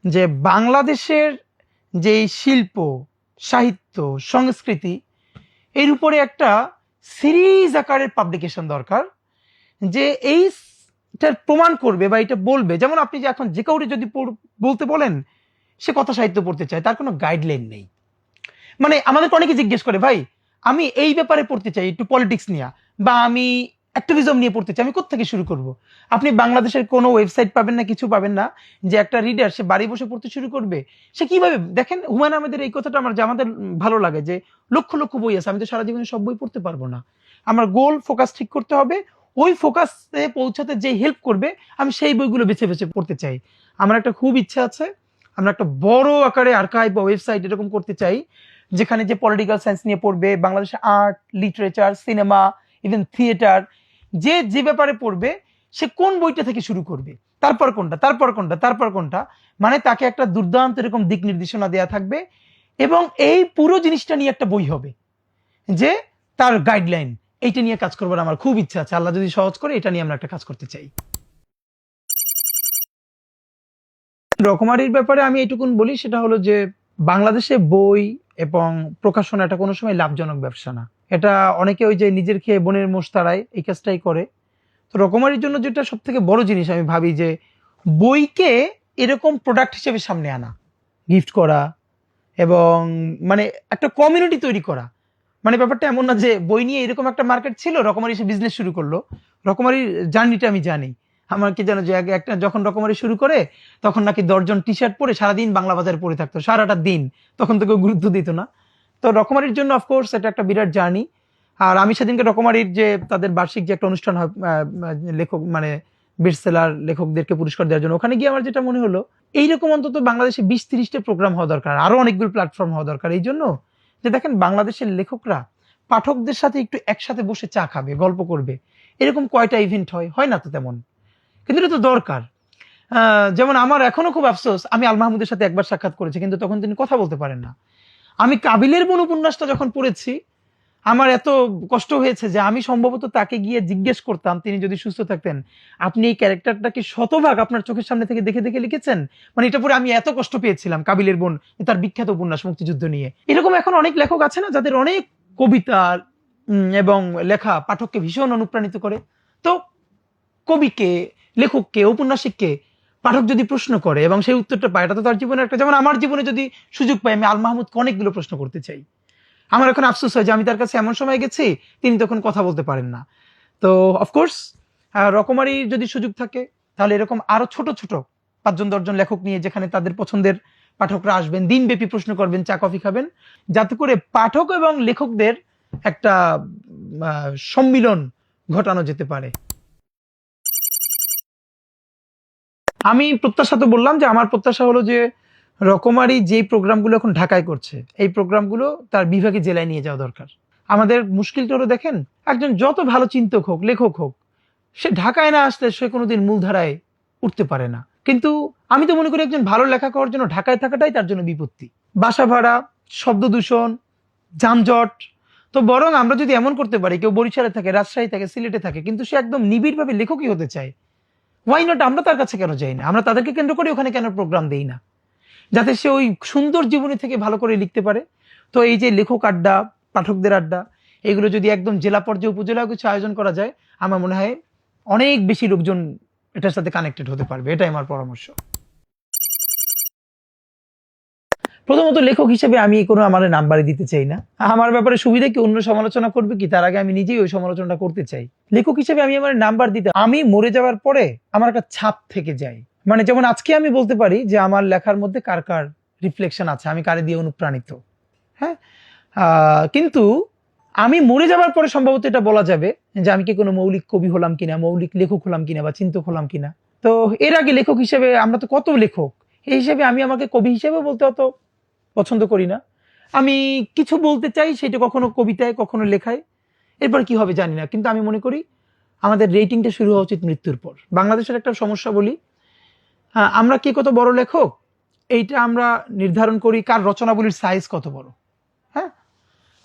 [SPEAKER 1] যে বাংলাদেশের যে শিল্প, সাহিত্য, সংস্কৃতি, এর উপরে একটা সিরিজ আকারের পাবলিকেশন দরকার, যে এইটার প্রমাণ করবে বা এটা বলবে। যেমন আপনি যে এখন যে কাউরে যদি বলতে বলেন সে কথা সাহিত্য পড়তে চায়, তার কোনো গাইডলাইন নেই। মানে আমাদেরকে অনেকে জিজ্ঞেস করে ভাই আমি এই ব্যাপারে পড়তে চাই, একটু পলিটিক্স নিয়ে, বা আমি অ্যাক্টিভিজম নিয়ে পড়তে চাই, আমি কোত্থেকে শুরু করব? আপনি বাংলাদেশের কোনো ওয়েবসাইট পাবেন না, কিছু পাবেন না যে একটা রিডার সে বাড়ি বসে পড়তে শুরু করবে। সে কিভাবে? দেখেন হুমায়ুন আহমেদের এই কথাটা আমাদের ভালো লাগে যে লক্ষ লক্ষ বই আছে, আমি তো সারা জীবনে সব বই পড়তে পারবো না। আমার গোল ফোকাস ঠিক করতে হবে, ওই ফোকাসে পৌঁছাতে যে হেল্প করবে আমি সেই বইগুলো বেছে বেছে পড়তে চাই। আমার একটা খুব ইচ্ছা আছে, আমরা একটা বড় আকারে আর্কাইভ বা ওয়েবসাইট এরকম করতে চাই, যেখানে যে পলিটিক্যাল সায়েন্স নিয়ে পড়বে, বাংলাদেশের art, literature, cinema, even theatre, যে ব্যাপারে পড়বে সে কোন বইটা থেকে শুরু করবে, তারপর কোনটা, মানে তাকে একটা দুর্দান্ত এরকম দিক নির্দেশনা দেয়া থাকবে। এবং এই পুরো জিনিসটা নিয়ে একটা বই হবে, যে তার গাইডলাইন, এইটা নিয়ে কাজ করবার আমার খুব ইচ্ছা আছে। আল্লাহ যদি সহজ করে, এটা নিয়ে আমরা একটা কাজ করতে চাই। রকমারির ব্যাপারে আমি এইটুকুন বলি, সেটা হলো যে বাংলাদেশে বই এবং প্রকাশনা এটা কোনো সময় লাভজনক ব্যবসা না। এটা অনেকে ওই যে নিজের খেয়ে বোনের মোষ তাড়ায়, এই কাজটাই করে। তো রকমারির জন্য যেটা সব থেকে বড় জিনিস আমি ভাবি, যে বইকে এরকম প্রোডাক্ট হিসেবে সামনে আনা, গিফট করা, এবং মানে একটা কমিউনিটি তৈরি করা। মানে ব্যাপারটা এমন না যে বই নিয়ে এরকম একটা মার্কেট ছিল, রকমারি এসে বিজনেস শুরু করলো। রকমারির জার্নিটা আমি জানি। আমার কি জানো যে একটা যখন রকমারি শুরু করে তখন নাকি 10 জন টি শার্ট পরে সারাদিন বাংলা বাজারে পরে থাকতো, সারাটা দিন, তখন তো কেউ গুরুত্ব দিত না। তো রকমারির জন্য অফকোর্স এটা একটা বিরাট জার্নি। আর আমি সেদিনকে রকমারির যে তাদের বার্ষিক যে একটা অনুষ্ঠান হয়, লেখক মানে বেস্টসেলার লেখকদেরকে পুরস্কার দেওয়ার জন্য। ওখানে গিয়ে আমার যেটা মনে হলো, এইরকম অন্তত বাংলাদেশে 20-30টা প্রোগ্রাম হওয়া দরকার, আরো অনেকগুলো প্ল্যাটফর্ম হওয়া দরকার। এই জন্য যে দেখেন, বাংলাদেশের লেখকরা পাঠকদের সাথে একটু একসাথে বসে চা খাবে, গল্প করবে, এরকম কয়টা ইভেন্ট হয় না তো তেমন, কিন্তু এটা তো দরকার। যেমন আমার এখনো খুব আফসোস, আমি আল মাহমুদের সাথে একবার সাক্ষাৎ করেছি, কিন্তু তখন তিনি কথা বলতে পারেন না। আমি কাবিলের বোন উপন্যাসটা যখন পড়েছি, আমার এত কষ্ট হয়েছে যে আমি সম্ভবত তাকে গিয়ে জিজ্ঞেস করতাম, তিনি যদি সুস্থ থাকতেন, আপনি এই ক্যারেক্টারটাকে শতভাগ আপনার চোখের সামনে থেকে দেখে দেখে লিখেছেন? মানে এটা পরে আমি এত কষ্ট পেয়েছিলাম। কাবিলের বোন তার বিখ্যাত উপন্যাস, মুক্তিযুদ্ধ নিয়ে। এরকম এখন অনেক লেখক আছে না, যাদের অনেক কবিতা এবং লেখা পাঠককে ভীষণ অনুপ্রাণিত করে। তো কবিকে, লেখককে, ঔপন্যাসিককে পাঠক যদি প্রশ্ন করে এবং সেই উত্তরটা পায়, এটা তো তার জীবনে একটা, যেমন আমার জীবনে যদি সুযোগ পাই, আমি আল মাহমুদকে অনেকগুলো প্রশ্ন করতে চাই। আমার এখন আফসোস হয় যে আমি তার কাছে এমন সময় গেছি, তিনি তখন কথা বলতে পারেন না। তো অফকোর্স রকমারির যদি সুযোগ থাকে, তাহলে এরকম আরো ছোট ছোট 5-10 জন লেখক নিয়ে, যেখানে তাদের পছন্দের পাঠকরা আসবেন, দিনব্যাপী প্রশ্ন করবেন, চা কফি খাবেন, যাতে করে পাঠক এবং লেখকদের একটা সম্মিলন ঘটানো যেতে পারে। আমি প্রত্যাশা তো বললাম যে আমার প্রত্যাশা হলো যে রকমারি যে প্রোগ্রামগুলো এখন ঢাকায় করছে, এই প্রোগ্রামগুলো তার বিভাগে জেলায় নিয়ে যাওয়া দরকার। আমাদের মুশকিলটা হলো, দেখেন, একজন যত ভালো চিন্তক হোক, লেখক হোক, সে ঢাকায় না আসলে সে কোনোদিন মূলধারায় উঠতে পারে না। কিন্তু আমি তো মনে করি একজন ভালো লেখা করার জন্য ঢাকায় থাকাটাই তার জন্য বিপত্তি। বাসা ভাড়া, শব্দ দূষণ, যানজট। তো বরং আমরা যদি এমন করতে পারি, কেউ বরিশালে থাকে, রাজশাহী থাকে, সিলেটে থাকে, কিন্তু সে একদম নিবিড়ভাবে লেখকই হতে চায়, ওয়াই নট? আমরা তার কাছে কেন যাই না? আমরা তাদেরকে কেন্দ্র করে ওখানে কেন প্রোগ্রাম দেই না, যাতে সে ওই সুন্দর জীবনী থেকে ভালো করে লিখতে পারে? তো এই যে লেখক আড্ডা, পাঠকদের আড্ডা, এগুলো যদি একদম জেলা পর্যায়ে, উপজেলা কিছু আয়োজন করা যায়, আমার মনে হয় অনেক বেশি লোকজন এটার সাথে কানেক্টেড হতে পারবে। এটাই আমার পরামর্শ। প্রথমত, লেখক হিসেবে আমি কোনো আমার নাম্বারই দিতে চাই না। আমার ব্যাপারে সুবিধা কি, অন্য সমালোচনা করবে কি, তার আগে আমি নিজেই ওই সমালোচনাটা করতে চাই। লেখক হিসেবে আমি আমার নাম্বার দিতে, আমি মরে যাওয়ার পরে আমার একটা ছাপ থেকে যায়। মানে যেমন আজকে আমি বলতে পারি যে আমার লেখার মধ্যে কার কার রিফ্লেকশন আছে, আমি কারে দিয়ে অনুপ্রাণিত। হ্যাঁ, কিন্তু আমি মরে যাওয়ার পরে সম্ভবত এটা বলা যাবে যে আমি কি কোনো মৌলিক কবি হলাম কিনা, মৌলিক লেখক হলাম কিনা, বা চিন্তক হলাম কিনা। তো এর আগে লেখক হিসেবে আমরা তো কত লেখক, এই হিসেবে আমি আমাকে কবি হিসেবে বলতে অত পছন্দ করি না। আমি কিছু বলতে চাই, সেটা কখনো কবিতায়, কখনো লেখায়, এরপর কি হবে জানি না। কিন্তু আমি মনে করি আমাদের রেটিংটা শুরু হওয়া উচিত মৃত্যুর পর। বাংলাদেশের একটা সমস্যা বলি, আমরা কে কত বড় লেখক এইটা আমরা নির্ধারণ করি কার রচনাবলীর সাইজ কত বড়। হ্যাঁ,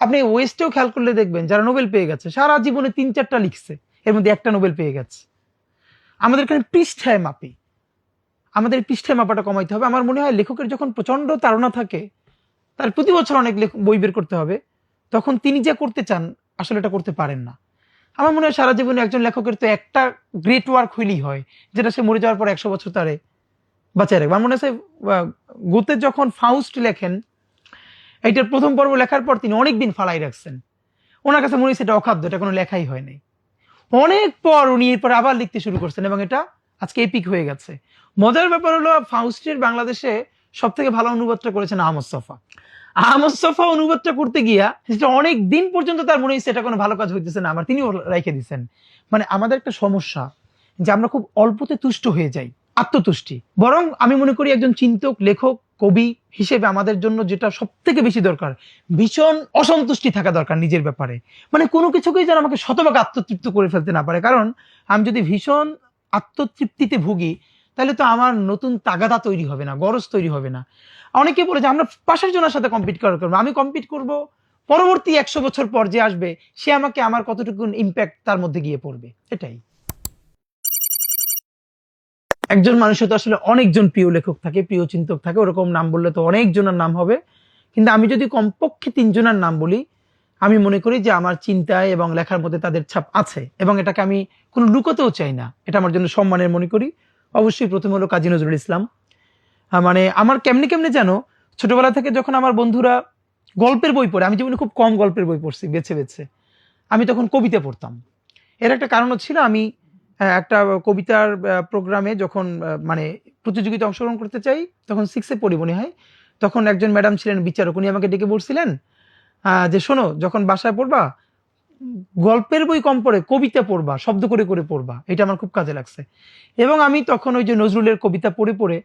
[SPEAKER 1] আপনি ওয়েস্টেও খেয়াল করলে দেখবেন, যারা নোবেল পেয়ে গেছে, সারা জীবনে 3-4টা লিখছে, এর মধ্যে একটা নোবেল পেয়ে গেছে। আমাদের এখানে পৃষ্ঠায় মাপি, আমাদের পৃষ্ঠায় মাপাটা কমাইতে হবে। আমার মনে হয় লেখকের যখন প্রচন্ড তাড়না থাকে, তার প্রতি বছর অনেক বই বের করতে হবে, তখন তিনি যা করতে চান আসলে এটা করতে পারেন না। আমার মনে হয় সারা জীবনে একজন লেখকের তো একটা গ্রেট ওয়ার্ক হইলেই হয়, যেটা সে মরে যাওয়ার পর 100 বছর তারে বাঁচায় রাখবে। আমার মনে হয় গোতে যখন ফাউস্ট লেখেন, এইটার প্রথম পর্ব লেখার পর তিনি অনেকদিন ফালাই রাখছেন। ওনার কাছে মনে হয়েছে এটা অখাদ্য, এটা কোনো লেখাই হয় নাই। অনেক পর উনি এরপর আবার লিখতে শুরু করছেন এবং এটা আজকে এপিক হয়ে গেছে। মজার ব্যাপার হলো, ফাউস্টের বাংলাদেশে সব থেকে ভালো অনুবাদটা করেছেন আহমদ ছফা। আহমদ ছফা অনুবাদটা করতে গিয়া সেটা অনেক দিন পর্যন্ত তার মনে হয়েছে এটা কোনো ভালো কাজ হইতেছে না, আমার তিনিও রেখে দিচ্ছেন। মানে আমাদের একটা সমস্যা যে আমরা খুব অল্পতে তুষ্ট হয়ে যাই, আত্মতুষ্টি। বরং আমি মনে করি একজন চিন্তক, লেখক, কবি হিসেবে আমাদের জন্য যেটা সব থেকে বেশি দরকার, ভীষণ অসন্তুষ্টি থাকা দরকার নিজের ব্যাপারে। মানে কোনো কিছুকেই যেন আমাকে শতভাগ আত্মতৃপ্ত করে ফেলতে না পারে। কারণ আমি যদি ভীষণ আত্মতৃপ্তিতে ভুগি, তাহলে তো আমার নতুন তাগাদা তৈরি হবে না, গরজ তৈরি হবে না। অনেকে বলে যে আমরা পাশের জনের সাথে কম্পিট করবো, আমি কম্পিট করব পরবর্তী 100 বছর পর যে আসবে, সে আমাকে, আমার কতটুকু ইম্প্যাক্ট তার মধ্যে গিয়ে পড়বে, এটাই। একজন মানুষের তো আসলে অনেকজন প্রিয় লেখক থাকে, প্রিয় চিন্তক থাকে, ওরকম নাম বললে তো অনেকজনের নাম হবে। কিন্তু আমি যদি কমপক্ষে 3 জনের নাম বলি, আমি মনে করি যে আমার চিন্তায় এবং লেখার মধ্যে তাদের ছাপ আছে, এবং এটাকে আমি কোনো লুকোতেও চাই না, এটা আমার জন্য সম্মানের মনে করি। অবশ্যই প্রথম হলো কাজী নজরুল ইসলাম। মানে আমার কেমনে কেমনে যেন ছোটবেলা থেকে যখন আমার বন্ধুরা গল্পের বই পড়ে, আমি জীবনে খুব কম গল্পের বই পড়ছি বেছে বেছে, আমি তখন কবিতা পড়তাম। এর একটা কারণও ছিল, আমি একটা কবিতার প্রোগ্রামে যখন মানে প্রতিযোগিতা অংশগ্রহণ করতে চাই, তখন 6-এ পড়ি মনে হয়। তখন একজন ম্যাডাম ছিলেন বিচারক, উনি আমাকে ডেকে বলছিলেন যে শোনো, যখন বাসায় পড়বা গল্পের বই কম পড়ে কবিতা পড়বা, শব্দ করে করে পড়বা, এটা আমার খুব কাজে লাগছে। এবং আমি তখন ওই যে নজরুলের কবিতা পড়ে পড়ে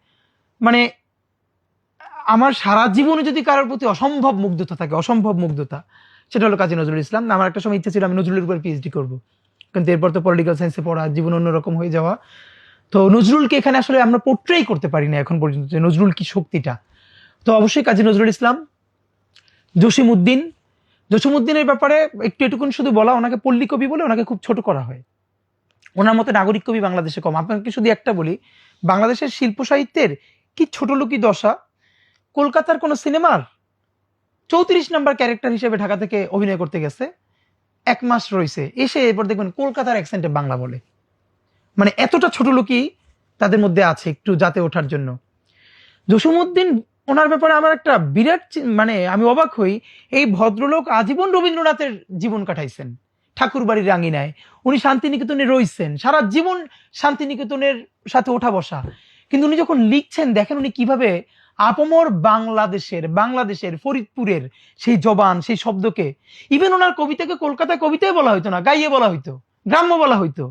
[SPEAKER 1] মানে আমার সারা জীবনে যদি কারোর প্রতি অসম্ভব মুগ্ধতা থাকে, অসম্ভব মুগ্ধতা, সেটা হলো কাজী নজরুল ইসলাম। আমার একটা সময় ইচ্ছা ছিল আমি নজরুলের উপর পিএইচডি করব, কিন্তু এরপর তো পলিটিক্যাল সায়েন্সে পড়া, জীবন অন্যরকম হয়ে যাওয়া। তো নজরুলকে এখানে আসলে আমরা পোর্ট্রেই করতে পারি না এখন পর্যন্ত, যে নজরুল কি শক্তিটা। তো অবশ্যই কাজী নজরুল ইসলাম। জসিমউদ্দিন, জসিমউদ্দিনের ব্যাপারে একটু এটুকুন শুধু বলা, ওনাকে পল্লী কবি বলে ওনাকে খুব ছোট করা হয়। ওনার মতো নাগরিক কবি বাংলাদেশে কম। আপনাকে শুধু একটা বলি, বাংলাদেশের শিল্প সাহিত্যের কি ছোট লোকই দশা। কলকাতার কোন সিনেমার 34 নাম্বার ক্যারেক্টার হিসেবে ঢাকা থেকে অভিনয় করতে গেছে, 1 মাস রয়েছে, এসে এরপর দেখবেন কলকাতার অ্যাকসেন্টে বাংলা বলে। মানে এতটা ছোট লোকই তাদের মধ্যে আছে একটু যাতে ওঠার জন্য। জসিমউদ্দিন, ওনার ব্যাপারে আমার একটা বিরাট মানে আমি অবাক হই, এই ভদ্রলোক আজীবন রবীন্দ্রনাথের জীবন কাটাইছেন ঠাকুর বাড়ির রাঙিনায়। উনি শান্তিনিকেতনে রয়েছেন সারা জীবন, শান্তিনিকেতনের সাথে ওঠা বসা। কিন্তু উনি যখন লিখছেন দেখেন উনি কিভাবে আপমর বাংলাদেশের ফরিদপুরের সেই জবান, সেই শব্দকে, ইভেন ওনার কবিতাকে কলকাতায় কবিতায় বলা হইতো না, গাইয়ে বলা হইতো, গ্রাম্য বলা হইতো,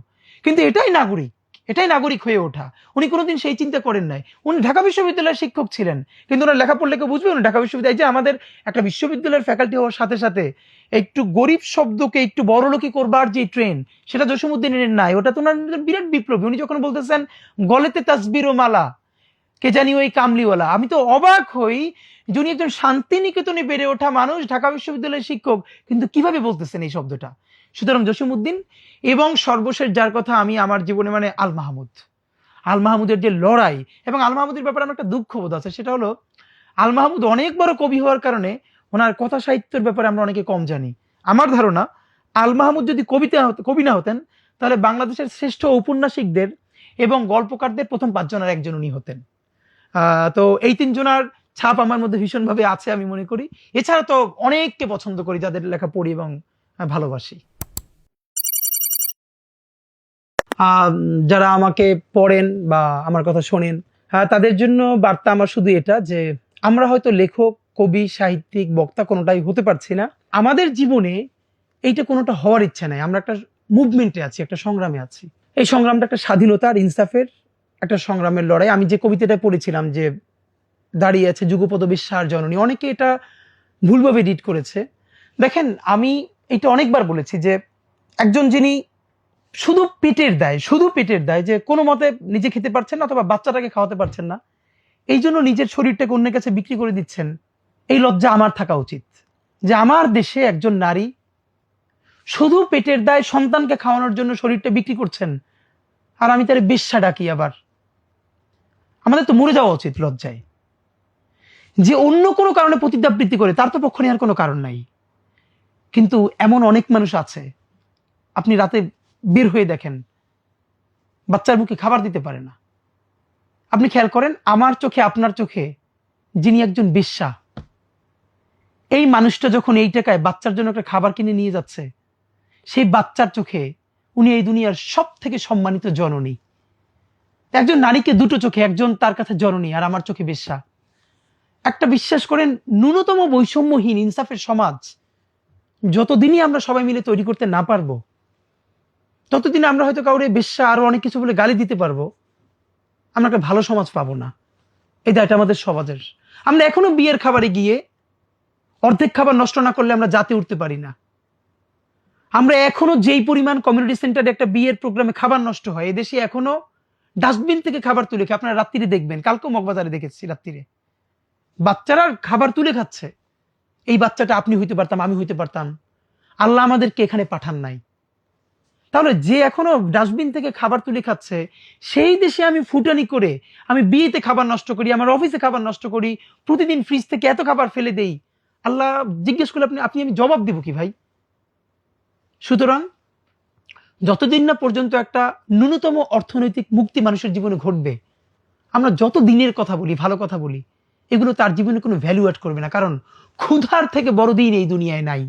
[SPEAKER 1] কিন্তু এটাই নাগরিক, এটাই নাগরিক হয়ে ওঠা। উনি কোনোদিন সেই চিন্তা করেন নাই। উনি ঢাকা বিশ্ববিদ্যালয়ের শিক্ষক ছিলেন, কিন্তু ওনার লেখা পড়লে কেউ বুঝবে। উনি ঢাকা বিশ্ববিদ্যালয়, যে আমাদের একটা বিশ্ববিদ্যালয়ের ফ্যাকাল্টি হওয়ার সাথে সাথে একটু গরিব শব্দকে একটু বড়লোকি করবার যে ট্রেন, সেটা জসিমউদ্দিনের নাই। ওটা তো ওনার বিরাট বিপ্লবী। উনি যখন বলতেছেন গলেতে তাসবির ও মালা, কে জানি ওই কামলিওয়ালা, আমি তো অবাক হই যে উনি একজন শান্তিনিকেতনে বেড়ে ওঠা মানুষ, ঢাকা বিশ্ববিদ্যালয়ের শিক্ষক, কিন্তু কিভাবে বলতেছেন এই শব্দটা। সুতরাং জসিমউদ্দিন। এবং সর্বশেষ যার কথা আমি আমার জীবনে মানে আল মাহমুদ, আল মাহমুদের যে লড়াই, এবং আল মাহমুদের ব্যাপারে আমার একটা দুঃখ বোধ আছে, সেটা হলো আল মাহমুদ অনেক বড় কবি হওয়ার কারণে ওনার কথা সাহিত্যের ব্যাপারে আমরা অনেকে কম জানি। আমার ধারণা আল মাহমুদ যদি কবি না হতেন, তাহলে বাংলাদেশের শ্রেষ্ঠ ঔপন্যাসিকদের এবং গল্পকারদের প্রথম 5 জনের একজন উনি হতেন। তো এই 3 জনার ছাপ আমার মধ্যে ভীষণভাবে আছে আমি মনে করি। এছাড়া তো অনেককে পছন্দ করি যাদের লেখা পড়ি এবং ভালোবাসি। যারা আমাকে পড়েন বা আমার কথা শোনেন, তাদের জন্য বার্তা আমার শুধু এটা, যে আমরা হয়তো লেখক, কবি, সাহিত্যিক, বক্তা কোনোটাই হতে পারছি না। আমাদের জীবনে এইটা কোনোটা হওয়ার ইচ্ছা নাই। আমরা একটা মুভমেন্টে আছি, একটা সংগ্রামে আছি। এই সংগ্রামটা একটা স্বাধীনতার, ইনসাফের একটা সংগ্রামের লড়াই। আমি যে কবিতাটা পড়েছিলাম যে দাঁড়িয়ে আছে যুগপদ বিশ্বাস জননী, অনেকে এটা ভুলভাবে এডিট করেছে। দেখেন, আমি এটা অনেকবার বলেছি যে একজন যিনি শুধু পেটের দায়, যে কোনো মতে নিজে খেতে পারছেন না অথবা বাচ্চাটাকে খাওয়াতে পারছেন না, এই জন্য নিজের শরীরটাকে অন্যের কাছে বিক্রি করে দিচ্ছেন, এই লজ্জা আমার থাকা উচিত। যে আমার দেশে একজন নারী শুধু পেটের দায় সন্তানকে খাওয়ানোর জন্য শরীরটা বিক্রি করছেন, আর আমি তার বেশ্যা ডাকি। আবার আমাদের তো মরে যাওয়া উচিত লজ্জায়। যে অন্য কোনো কারণে প্রতিদ্বন্দ্বিতা করে, তার তো পক্ষ নেওয়ার কোনো কারণ নাই। কিন্তু এমন অনেক মানুষ আছে, আপনি রাতে বের হয়ে দেখেন বাচ্চার মুখে খাবার দিতে পারে না। আপনি খেয়াল করেন, আমার চোখে আপনার চোখে যিনি একজন বেশ্যা, এই মানুষটা যখন এই টাকায় বাচ্চার জন্য একটা খাবার কিনে নিয়ে যাচ্ছে, সেই বাচ্চার চোখে উনি এই দুনিয়ার সব থেকে সম্মানিত জননী। একজন নারীকে দুটো চোখে, একজন তার কাছে জননী আর আমার চোখে বেশ্যা। একটা বিশ্বাস করেন, ন্যূনতম বৈষম্যহীন ইনসাফের সমাজ যতদিনই আমরা সবাই মিলে তৈরি করতে না পারবো, ততদিন আমরা হয়তো কাউরে বেশ্যা আরো অনেক কিছু বলে গালি দিতে পারবো, আমরা একটা ভালো সমাজ পাবো না। এই দায়টা আমাদের সমাজের। আমরা এখনো বিয়ের খাবারে গিয়ে অর্ধেক খাবার নষ্ট না করলে আমরা জাতে উঠতে পারি না। আমরা এখনো যেই পরিমাণ কমিউনিটি সেন্টারে একটা বিয়ের প্রোগ্রামে খাবার নষ্ট হয়, এদেশে এখনো ডাস্টবিন থেকে খাবার তুলে খেয়ে, আপনারা রাত্রিরে দেখবেন, কালকেও মগবাজারে দেখেছি রাত্রিরে বাচ্চারা খাবার তুলে খাচ্ছে। এই বাচ্চাটা আপনি হইতে পারতাম, আমি হইতে পারতাম, আল্লাহ আমাদেরকে এখানে পাঠান নাই। তাহলে যে এখনো ডাস্টবিন থেকে খাবার তুলে খাচ্ছে, সেই দেশে আমি ফুটানি করে, আমি বিয়েতে খাবার নষ্ট করি, আমার অফিসে খাবার নষ্ট করি, প্রতিদিন ফ্রিজ থেকে এত খাবার ফেলে দেই, আল্লাহ জিজ্ঞেস করলে আপনি আমি জবাব দিব কি ভাই? সুতরাং যতদিন না পর্যন্ত একটা ন্যূনতম অর্থনৈতিক মুক্তি মানুষের জীবনে ঘটবে, আমরা যত দিনের কথা বলি, ভালো কথা বলি, এগুলো তার জীবনে কোনো ভ্যালু অ্যাড করবে না। কারণ ক্ষুধার থেকে বড় দিন এই দুনিয়ায় নাই।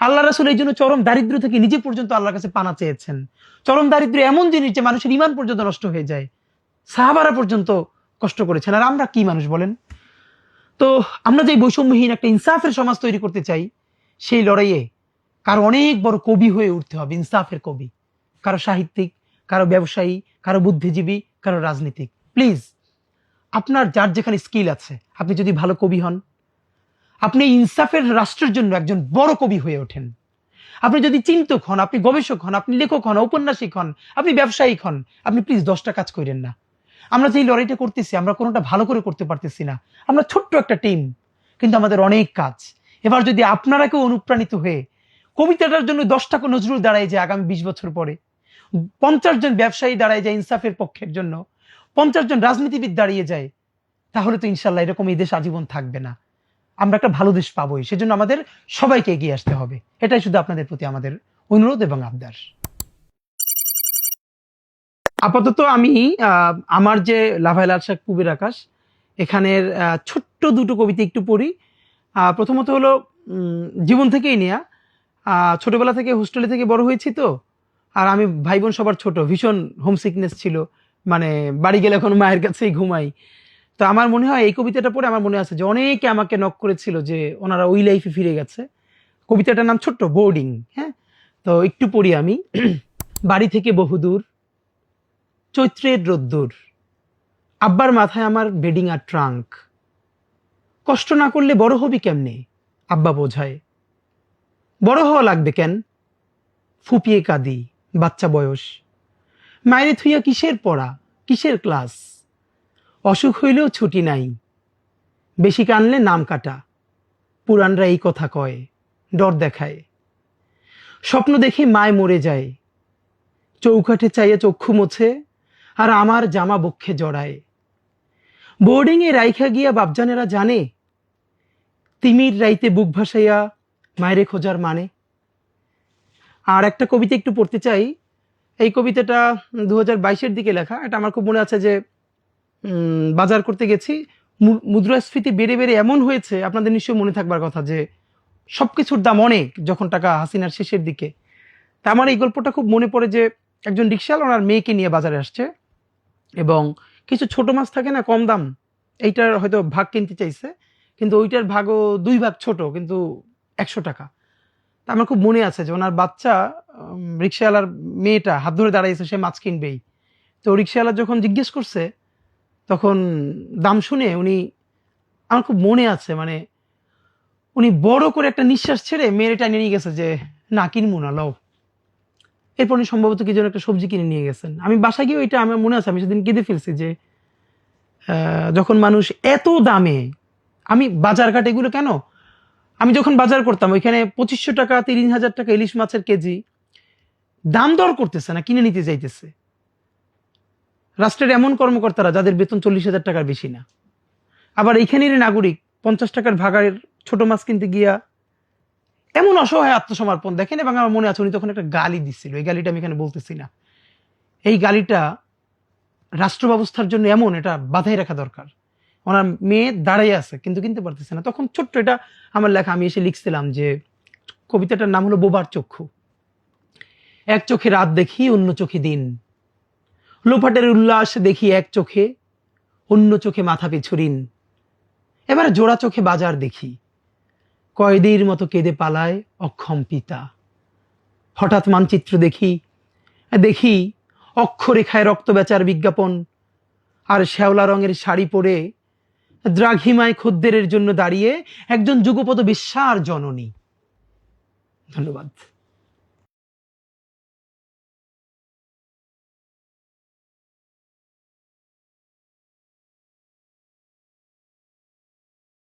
[SPEAKER 1] আল্লাহ রাসূল এই জন্য চরম দারিদ্র থেকে নিজে পর্যন্ত আল্লাহর কাছে পানা চেয়েছেন। চরম দারিদ্র এমন জিনিস যে মানুষের ঈমান পর্যন্ত নষ্ট হয়ে যায়, সাহাবারা পর্যন্ত কষ্ট করেছেন। আর আমরা কি মানুষ বলেন? তো আমরা যে বৈষম্যহীন একটা ইনসাফের সমাজ তৈরি করতে চাই, সেই লড়াইয়ে কারো অনেক বড় কবি হয়ে উঠতে হবে, ইনসাফের কবি, কারো সাহিত্যিক, কারো ব্যবসায়ী, কারো বুদ্ধিজীবী, কারো রাজনীতিক। প্লিজ, আপনার যার যেখানে স্কিল আছে, আপনি যদি ভালো কবি হন, আপনি ইনসাফের রাষ্ট্রের জন্য একজন বড় কবি হয়ে ওঠেন। আপনি যদি চিন্তক হন, আপনি গবেষক হন, আপনি লেখক হন, ঔপন্যাসিক হন, আপনি ব্যবসায়িক হন, আপনি প্লিজ 10টা কাজ করেন না। আমরা যে লড়াইটা করতেছি, আমরা কোনোটা ভালো করে করতে পারতেছি না। আমরা ছোট্ট একটা টিম, কিন্তু আমাদের অনেক কাজ। এবার যদি আপনারা কেউ অনুপ্রাণিত হয়ে কবিতাটার জন্য 10টা নজরুল দাঁড়ায় যায় আগামী 20 বছর পরে, 50 জন ব্যবসায়ী দাঁড়ায় যায় ইনসাফের পক্ষের জন্য, 50 জন রাজনীতিবিদ দাঁড়িয়ে যায়, তাহলে তো ইনশাল্লাহ এরকম এই দেশ আজীবন থাকবে না। আমরা একটা ভালো দেশ পাবোই। সেজন্য আমাদের সবাইকে এগিয়ে আসতে হবে। এটাই শুধু আপনাদের প্রতি আমাদের অনুরোধ এবং আবদার। আপাতত আমি আমার যে লাভায় লাল শাক পুবের আকাশ, এখানের ছোট্ট দুটো কবিতা একটু পড়ি। প্রথমত হলো জীবন থেকেই নেয়া। ছোটবেলা থেকে হোস্টেলে থেকে বড় হয়েছি তো, আর আমি ভাই বোন সবার ছোট, ভীষণ হোমসিকনেস ছিল, মানে বাড়ি গেলে এখন মায়ের কাছেই ঘুমাই। তো আমার মনে হয় এই কবিতাটা পড়ে আমার মনে আছে যে অনেকে আমাকে নক করেছিল যে ওনারা ওই লাইফে ফিরে গেছে। কবিতাটার নাম ছোট্ট বোর্ডিং। হ্যাঁ, তো একটু পড়ি আমি। বাড়ি থেকে বহুদূর, চৈত্রের রোদ্দুর, আব্বার মাথায় আমার বেডিং আর ট্রাঙ্ক, কষ্ট না করলে বড় হবি কেমনে, আব্বা বোঝায়, বড় হওয়া লাগবে কেন, ফুপিয়ে কাঁদি, বাচ্চা বয়স, মায়েরে থুইয়া কিসের পড়া, কিসের ক্লাস, অসুখ হইলেও ছুটি নাই, বেশি কানলে নাম কাটা, পুরানরা এই কথা কয়, ডর দেখায়, স্বপ্ন দেখে মায় মরে যায়, চৌকাঠে চাইয়া চক্ষু মোছে, আর আমার জামা বক্ষে জড়ায়, বোর্ডিং এ রাইখা গিয়া বাপজানেরা জানে, তিমির রাইতে বুক ভাসাইয়া মায়েরে খোঁজার মানে। আর একটা কবিতা একটু পড়তে চাই। এই কবিতাটা 2022-এর দিকে লেখা। এটা আমার খুব মনে আছে যে বাজার করতে গেছি, মুদ্রাস্ফীতি বেড়ে বেড়ে এমন হয়েছে, আপনাদের নিশ্চয়ই মনে থাকবার কথা, যে সবকিছুর দাম অনেক যখন টাকা হাসিনার শেষের দিকে। তা আমার এই গল্পটা খুব মনে পড়ে যে একজন রিক্সাওয়ালা ওনার মেয়েকে নিয়ে বাজারে আসছে, এবং কিছু ছোট মাছ থাকে না কম দাম, এইটার হয়তো ভাগ কিনতে চাইছে, কিন্তু ওইটার ভাগও 2 ভাগ ছোট, কিন্তু 100 টাকা। তা আমার খুব মনে আছে যে ওনার বাচ্চা, রিক্সাওয়ালার মেয়েটা হাত ধরে দাঁড়াইছে, সে মাছ কিনবেই। তো রিক্সাওয়ালা যখন জিজ্ঞেস করছে, তখন দাম শুনে উনি, আমার খুব মনে আছে, মানে উনি বড় করে একটা নিঃশ্বাস ছেড়ে মেয়েটা নিয়ে গেছে যে না, কিনবো না, লও। এরপর উনি সম্ভবত কি যেন একটা সবজি কিনে নিয়ে গেছেন। আমি বাসায় গিয়ে ওইটা আমার মনে আছে, আমি সেদিন কেঁদে ফেলছি যে যখন মানুষ এত দামে, আমি বাজার ঘাট এগুলো কেন, আমি যখন বাজার করতাম ওইখানে 2500 টাকা 30,000 টাকা ইলিশ মাছের কেজি, দাম দর করতেছে না, কিনে নিতে যাইতেছে। রাষ্ট্রের এমন কর্মকর্তারা যাদের বেতন 40,000 টাকার বেশি না, আবার এইখানেরই নাগরিক 50 টাকার ভাগাড়ের ছোট মাছ কিনতে গিয়া এমন অসহায় আত্মসমর্পণ দেখেন। এবং আমার মনে আছে উনি তখন একটা গালি দিচ্ছিল, এই গালিটা আমি এখানে বলতেছি না, এই গালিটা রাষ্ট্র ব্যবস্থার জন্য এমন, এটা বাধাই রাখা দরকার। ওনার মেয়ে দাঁড়াই আছে কিন্তু কিনতে পারতেছে না। তখন ছোট্ট এটা আমার লেখা, আমি এসে লিখছিলাম যে কবিতাটার নাম হলো বোবার চক্ষু। এক চোখে রাত দেখি, অন্য চোখে দিন, লোপাটের উল্লাস দেখি এক চোখে, অন্য চোখে মাথা পিছু ঋণ, এবার জোড়া চোখে বাজার দেখি, কয়েদির মতো কেঁদে পালায় অক্ষম পিতা, হঠাৎ মানচিত্র দেখি, দেখি অক্ষরেখায় রক্ত বেচার বিজ্ঞাপন, আর শ্যাওলা রঙের শাড়ি পরে দ্রাঘিমায় খদ্দেরের জন্য দাঁড়িয়ে একজন যুগপৎ বেশ্যার জননী। ধন্যবাদ।